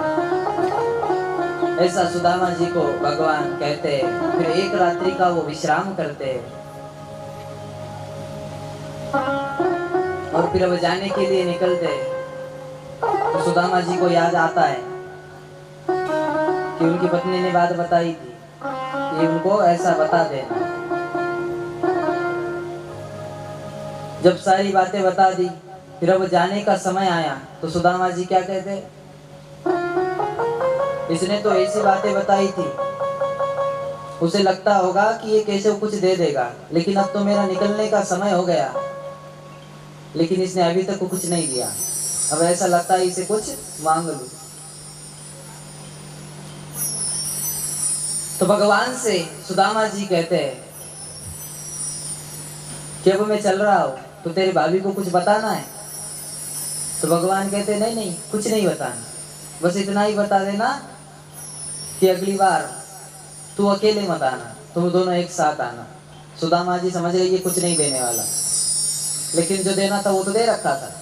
ऐसा सुदामा जी को भगवान कहते हैं। फिर एक रात्रि का वो विश्राम करते हैं और फिर अब जाने के लिए निकलते हैं। तो सुदामा जी को याद आता है कि उनकी पत्नी ने बात बताई थी कि उनको ऐसा बता देना। जब सारी बातें बता दी, फिर अब जाने का समय आया तो सुदामा जी क्या कहते, इसने तो ऐसी बातें बताई थी, उसे लगता होगा कि ये कैसे कुछ दे देगा, लेकिन अब तो मेरा निकलने का समय हो गया, लेकिन इसने अभी तक कुछ नहीं दिया। अब ऐसा लगता है इसे कुछ मांग लूं। तो भगवान से सुदामा जी कहते हैं कि अब मैं चल रहा हूं तो तेरे भाभी को कुछ बताना है। तो भगवान कहते हैं नहीं नहीं, कुछ नहीं बताना, बस इतना ही बता देना कि अगली बार तू अकेले मत आना, तुम दोनों एक साथ आना। सुदामा जी समझ गए ये कुछ नहीं देने वाला, लेकिन जो देना था वो तो दे रखा था।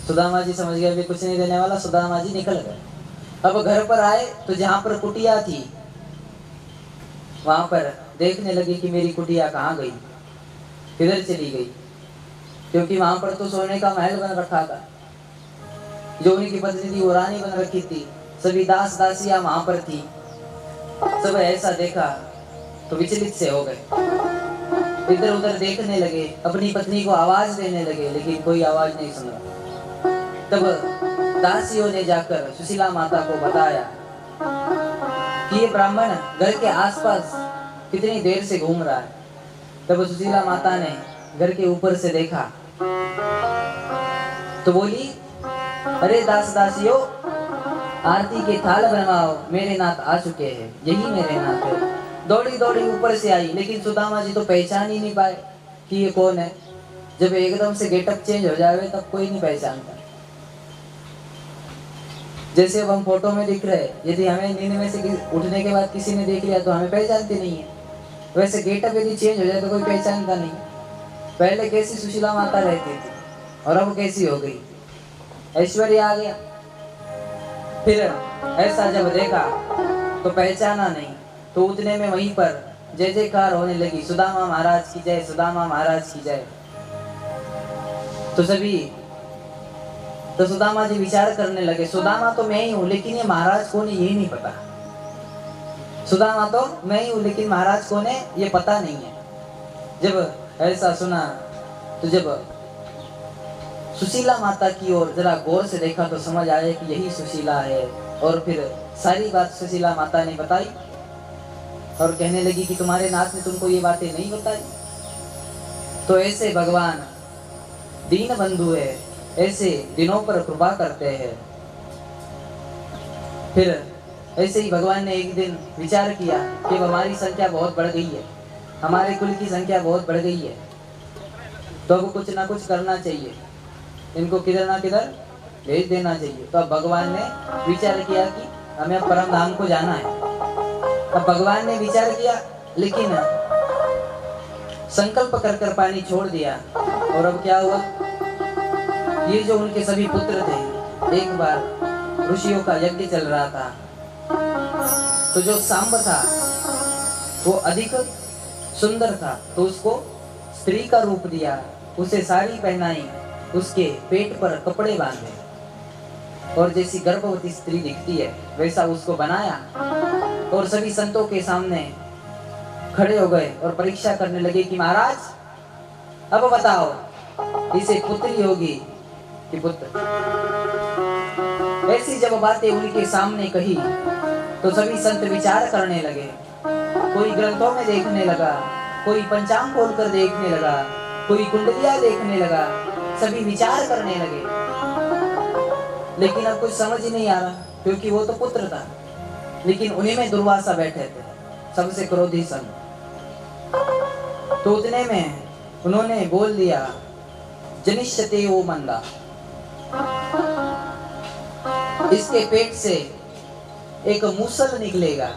सुदामा जी समझ गए अभी कुछ नहीं देने वाला। सुदामा जी निकल गए। अब घर पर आए तो जहाँ पर कुटिया थी वहां पर देखने लगे कि मेरी कुटिया कहाँ गई, किधर चली गई, क्योंकि वहां पर तो सोने का महल बन रखा था। जो उनकी पत्नी थी वो रानी बन रखी थी, सभी दास दासियां वहां पर थी। सब ऐसा देखा तो विचलित से हो गए, इधर उधर देखने लगे, अपनी पत्नी को आवाज देने लगे, लेकिन कोई आवाज नहीं सुना। तब दासियों ने जाकर सुशीला माता को बताया कि ये ब्राह्मण घर के आसपास कितनी देर से घूम रहा है। तब सुशीला माता ने घर के ऊपर से देखा तो बोली, अरे दास दासियों, आरती के थाल बनवाओ, मेरे नाथ आ चुके हैं, यही मेरे नाथ है। दौड़ी दौड़ी ऊपर से आई, लेकिन सुदामा जी तो पहचान ही नहीं पाए कि ये कौन है। जब एकदम से गेटअप चेंज हो जाए तब कोई नहीं पहचानता। जैसे अब हम फोटो में दिख रहे हैं, यदि हमें नींद में से उठने के बाद किसी ने देख लिया तो हमें पहचानते नहीं है। वैसे गेटअप यदि चेंज हो जाए तो कोई पहचानता नहीं। पहले कैसी सुशीला माता रहती थी और अब कैसी हो गई, ऐश्वर्य आ गया। फिर ऐसा जब देखा तो पहचाना नहीं, तो उतने में वहीं पर जय जयकार होने लगी, सुदामा महाराज की जय, सुदामा महाराज की जय। तो सुदामा जी विचार करने लगे, सुदामा तो मैं ही हूँ, लेकिन ये महाराज कौन है ये नहीं पता। सुदामा तो मैं ही हूँ, लेकिन महाराज कौन है ये पता नहीं है। जब ऐसा सुना तो जब सुशीला माता की ओर जरा गौर से देखा तो समझ आया कि यही सुशीला है। और फिर सारी बात सुशीला माता ने बताई और कहने लगी कि तुम्हारे नाथ ने तुमको ये बातें नहीं बताई। तो ऐसे भगवान दीन बंधु है, ऐसे दिनों पर कृपा करते हैं। फिर ऐसे ही भगवान ने एक दिन विचार किया कि हमारी संख्या बहुत बढ़ गई है, हमारे कुल की संख्या बहुत बढ़ गई है, तो अब कुछ ना कुछ करना चाहिए, इनको किधर ना किधर भेज देना चाहिए। तो अब भगवान ने विचार किया कि हमें परम धाम को जाना है। अब भगवान ने विचार किया, लेकिन संकल्प कर पानी छोड़ दिया। और अब क्या हुआ, ये जो उनके सभी पुत्र थे, एक बार ऋषियों का यज्ञ चल रहा था, तो जो सांब था वो अधिक सुंदर था, तो उसको स्त्री का रूप दिया, उसे साड़ी पहनाई, उसके पेट पर कपड़े बांधे और जैसी गर्भवती स्त्री दिखती है वैसा उसको बनाया। और सभी संतों के सामने खड़े हो गए और परीक्षा करने लगे कि महाराज अब बताओ इसे पुत्री होगी कि पुत्र। ऐसी जब बातें उनके सामने कही तो सभी संत विचार करने लगे। कोई ग्रंथों में देखने लगा, कोई पंचांग खोलकर देखने लगा, कोई कुंडलियां देखने लगा, सभी विचार करने लगे। लेकिन अब कुछ समझ ही नहीं आ रहा, क्योंकि वो तो पुत्र था, लेकिन उन्हीं में दुर्वासा बैठे थे, सबसे क्रोधी संत। तो उतने में उन्होंने बोल दिया, जनिष्यते वो मंदा, इसके पेट से एक मूसल निकलेगा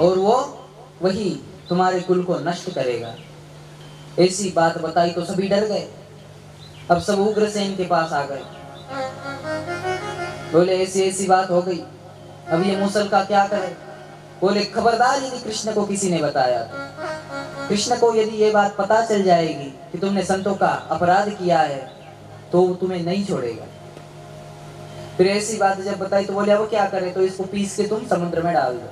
और वो वही तुम्हारे कुल को नष्ट करेगा। ऐसी बात बताई तो सभी डर गए। अब सब उग्रसेन के पास आ गए, बोले ऐसी ऐसी बात हो गई, अब ये मूसल का क्या करे। बोले खबरदार यदि कृष्ण को किसी ने बताया तो, कृष्ण को यदि ये बात पता चल जाएगी कि तुमने संतों का अपराध किया है तो वो तुम्हें नहीं छोड़ेगा। फिर ऐसी बात जब बताई तो बोले अब क्या करे, तो इसको पीस के तुम समुद्र में डाल दो।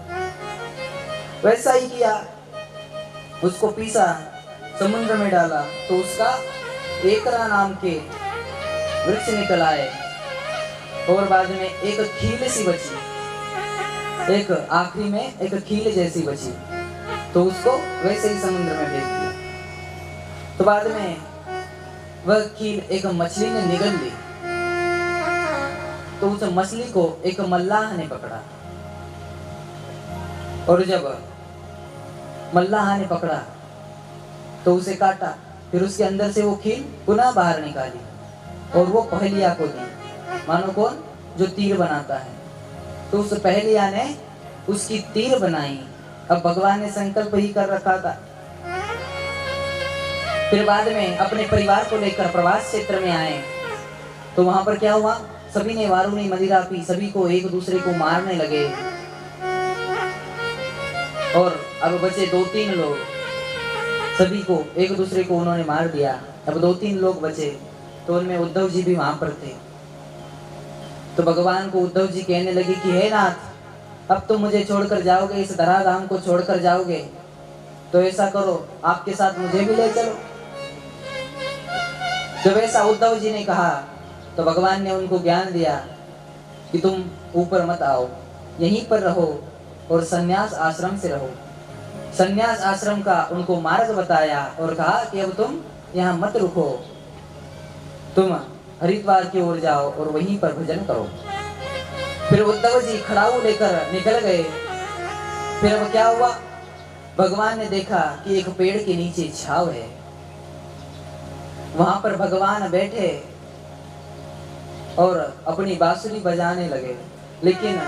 वैसा ही किया, उसको पीसा, समुद्र में डाला, तो उसका एकरा नाम के वृक्ष निकल आए और बाद में एक खील सी बची, एक आखिरी में एक खील जैसी बची, तो उसको वैसे ही समुद्र में फेंक दिया। तो बाद में वह खील एक मछली ने निगल ली, तो उस मछली को एक मल्लाह ने पकड़ा और जब मल्लाह ने पकड़ा तो उसे काटा, फिर उसके अंदर से वो खील पुनः बाहर निकाली और वो पहलिया को दी। मानो कौन, जो तीर बनाता है, तो उस पहलिया ने उसकी तीर बनाई। अब भगवान ने संकल्प ही कर रखा था। फिर बाद में अपने परिवार को लेकर प्रवास क्षेत्र में आए, तो वहां पर क्या हुआ, सभी ने वारुणी मदिरा पी, सभी को एक दूसरे को मारने लगे और अब बचे 2-3 लोग, सभी को एक दूसरे को उन्होंने मार दिया। अब 2-3 लोग बचे, तो उनमें उद्धव जी भी वहां पर थे। तो भगवान को उद्धव जी कहने लगे कि हे नाथ, अब तुम मुझे छोड़कर जाओगे, इस धराधाम को छोड़कर जाओगे, तो ऐसा करो आपके साथ मुझे भी ले चलो। जब ऐसा उद्धव जी ने कहा तो भगवान ने उनको ज्ञान दिया कि तुम ऊपर मत आओ, यहीं पर रहो और संन्यास आश्रम से रहो। संन्यास आश्रम का उनको मार्ग बताया और कहा कि अब तुम यहाँ मत रुको, तुम हरिद्वार की ओर जाओ और वहीं पर भजन करो। फिर उद्धव जी खड़ाऊ लेकर निकल गए। फिर अब क्या हुआ, भगवान ने देखा कि एक पेड़ के नीचे छाव है, वहां पर भगवान बैठे और अपनी बांसुरी बजाने लगे। लेकिन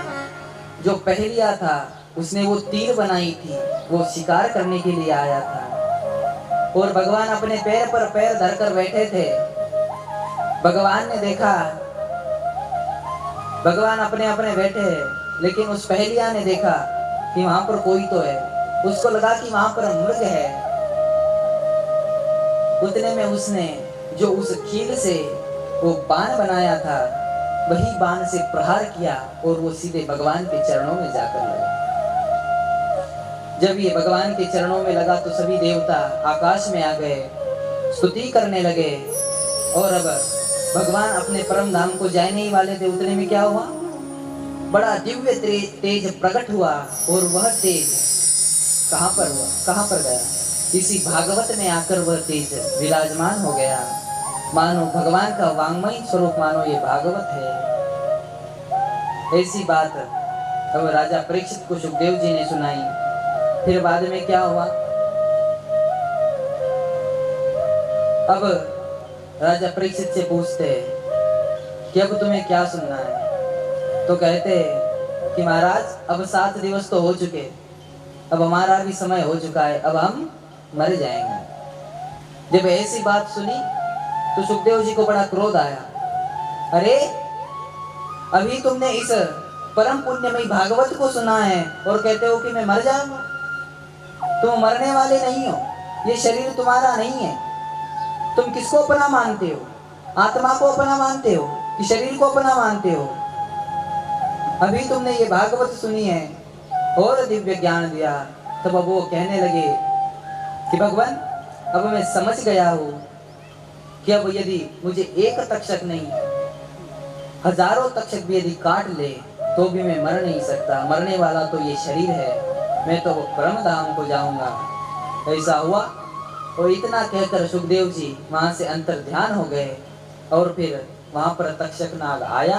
जो पहलिया था उसने वो तीर बनाई थी, वो शिकार करने के लिए आया था और भगवान अपने पैर पर पैर धरकर बैठे थे। भगवान ने देखा, भगवान अपने अपने बैठे हैं, लेकिन उस पहलिया ने देखा कि वहां पर कोई तो है। उसको लगा कि वहां पर मृग है। उतने में उसने जो उस खील से वो बाण बनाया था, वही बाण से प्रहार किया और वो सीधे भगवान के चरणों में जाकर लगा। जब ये भगवान के चरणों में लगा तो सभी देवता आकाश में आ गए, स्तुति करने लगे। और अब भगवान अपने परम धाम को जाने ही वाले थे। उतने में क्या हुआ, बड़ा दिव्य तेज प्रकट हुआ और वह तेज कहां पर हुआ, कहां पर गया, इसी भागवत में आकर वह तेज विराजमान हो गया। मानो भगवान का वांग्मय स्वरूप, मानो ये भागवत है। ऐसी बात अब राजा परीक्षित को सुखदेव जी ने सुनाई। फिर बाद में क्या हुआ, अब राजा परीक्षित से पूछते कि अब तुम्हें क्या सुनना है। तो कहते कि महाराज अब 7 दिवस तो हो चुके, अब हमारा भी समय हो चुका है, अब हम मर जाएंगे। जब ऐसी बात सुनी तो सुखदेव जी को बड़ा क्रोध आया। अरे अभी तुमने इस परम पुण्यमयी भागवत को सुना है और कहते हो कि मैं मर जाऊंगा। तुम मरने वाले नहीं हो, ये शरीर तुम्हारा नहीं है। तुम किसको अपना मानते हो, आत्मा को अपना मानते हो कि शरीर को अपना मानते हो। अभी तुमने ये भागवत सुनी है और दिव्य ज्ञान दिया। तब अब वो कहने लगे कि भगवान अब मैं समझ गया हूँ कि अब यदि मुझे एक तक्षक नहीं, हजारों तक्षक भी यदि काट ले तो भी मैं मर नहीं सकता। मरने वाला तो ये शरीर है, मैं तो परम धाम को जाऊंगा। ऐसा हुआ और इतना कहकर सुखदेव जी वहां से अंतर ध्यान हो गए। और फिर वहां पर तक्षक नाग आया।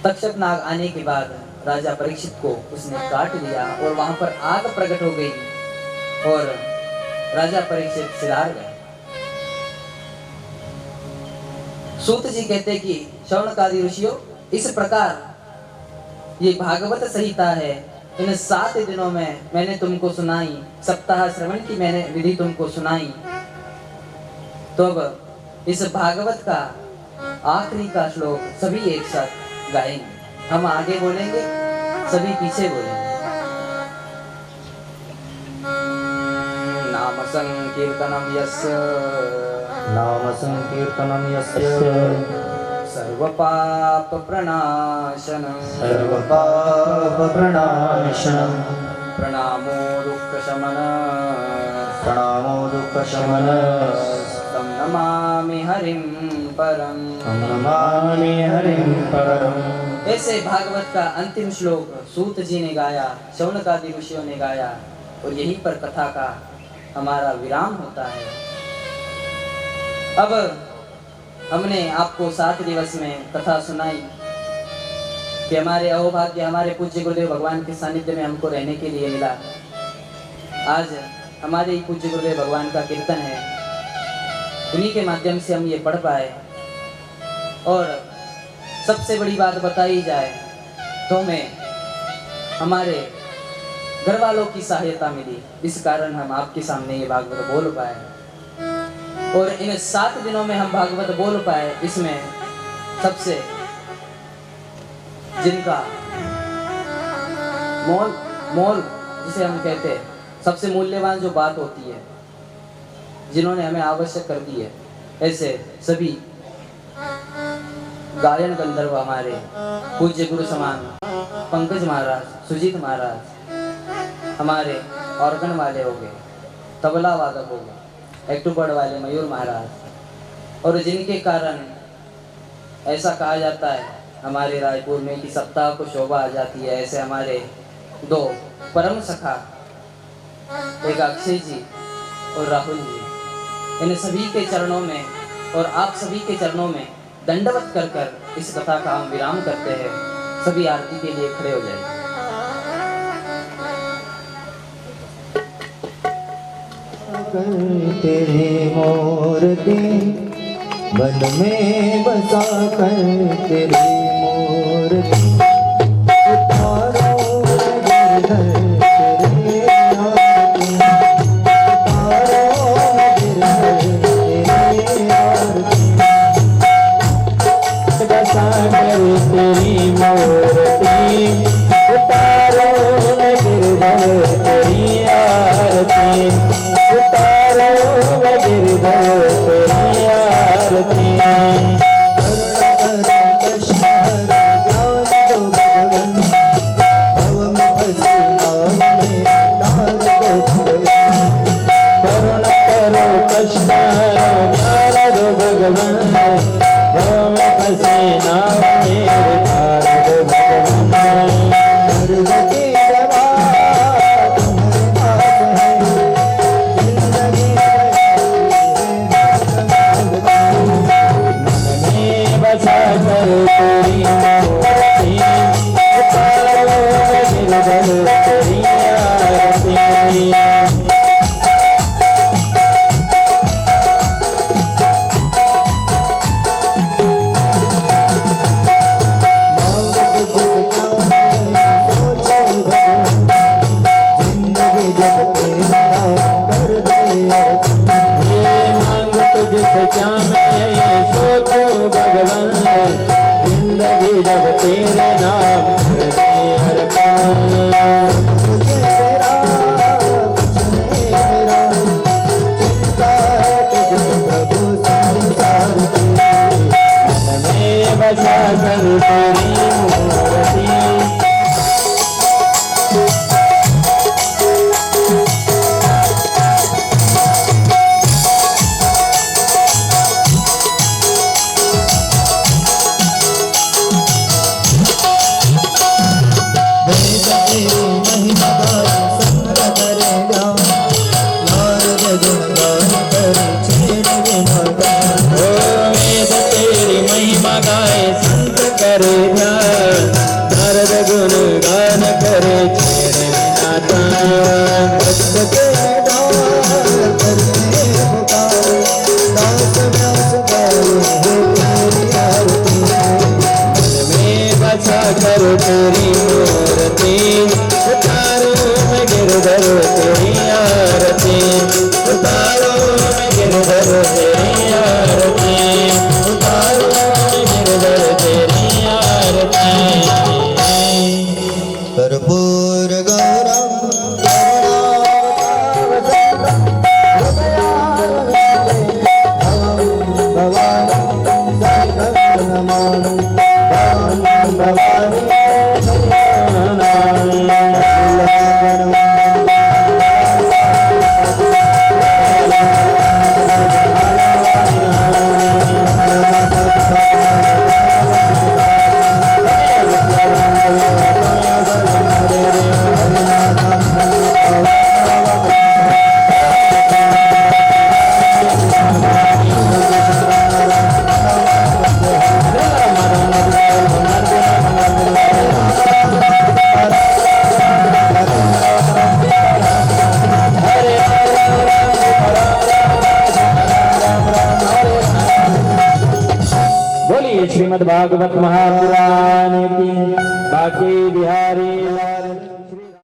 तक्षक नाग आने के बाद राजा परीक्षित को उसने काट लिया और वहां पर आग प्रकट हो गई और राजा परीक्षित सिलार गए। सूत जी कहते कि शौनकादि ऋषियों, इस प्रकार ये भागवत संहिता है, इन 7 दिनों में मैंने तुमको सुनाई, सप्ताह श्रवण की मैंने विधि तुमको सुनाई। तो अब इस भागवत का आखिरी का श्लोक सभी एक साथ गाएंगे। हम आगे बोलेंगे, सभी पीछे बोलेंगे। नाम संकीर्तनम यस्य, नाम संकीर्तनम यस्य सर्वपाप प्रणाशनम, सर्वपाप प्रणाशनम, प्रणामो दुःख शमन, प्रणामो दुःख शमन, तं नमामि हरिं परम, तं नमामि हरिं परम। ऐसे भागवत का अंतिम श्लोक सूत जी ने गाया, शौनकादि ऋषियों ने गाया और यहीं पर कथा का हमारा विराम होता है। अब हमने आपको 7 दिवस में कथा सुनाई कि हमारे अहोभाग्य हमारे पूज्य गुरुदेव भगवान के सानिध्य में हमको रहने के लिए मिला। आज हमारे ही पूज्य गुरुदेव भगवान का कीर्तन है, उन्हीं के माध्यम से हम ये पढ़ पाए। और सबसे बड़ी बात बताई जाए तो हमें हमारे घर वालों की सहायता मिली, इस कारण हम आपके सामने ये भागवत बोल पाए। और इन 7 दिनों में हम भागवत बोल पाए, इसमें सबसे जिनका मोल जिसे हम कहते हैं, सबसे मूल्यवान जो बात होती है, जिन्होंने हमें आवश्यक कर दी है, ऐसे सभी गायन गंधर्व हमारे पूज्य गुरु समान पंकज महाराज, सुजीत महाराज, हमारे ऑर्गन वाले हो गए, तबला वादक हो गए, एक्टूबर्ड वाले मयूर महाराज, और जिनके कारण ऐसा कहा जाता है हमारे रायपुर में कि सप्ताह को शोभा आ जाती है। ऐसे हमारे दो परम सखा, एक अक्षय जी और राहुल जी, इन सभी के चरणों में और आप सभी के चरणों में दंडवत कर कर इस कथा का हम विराम करते हैं। सभी आरती के लिए खड़े हो जाएं। तेरी मूर्ति मन में बसा कर तेरी मूर्ति उतारो गिरधर तेरे आरती, उतारो गिरधर तेरे आरती, बसा कर तेरी मूर्ति उतारो गिरधर तेरी आरती, उतारो गिरधर तेरी आरती। करुण करो कष्ट ज्ञान दो भगवान, भव में फंसे नाव मेरे तार दो भगवान। बसा कर तेरी मूर्ति उतारो गिरधर तेरी आरती। क्या मैं सोचो भगवान, जिंदगी जब तेरे नाम करते अर्पण। मन में बसा कर तेरी मूर्ति करे ध्यान, नारद गुण गान करे छेड़ बिना तान। भक्त के दास करते पुकार, दास व्यास गाए हो तेरी आरती। मन में बसा कर तेरी मूर्ति उतारो मैं गिरधर तेरी आरती, उतारो मैं गिरधर तेरी आरती, उतारो मैं गिरधर तेरी कर्पूर गौरम श्रीमद् भागवत महापुराण की बाकी बिहारी लाल।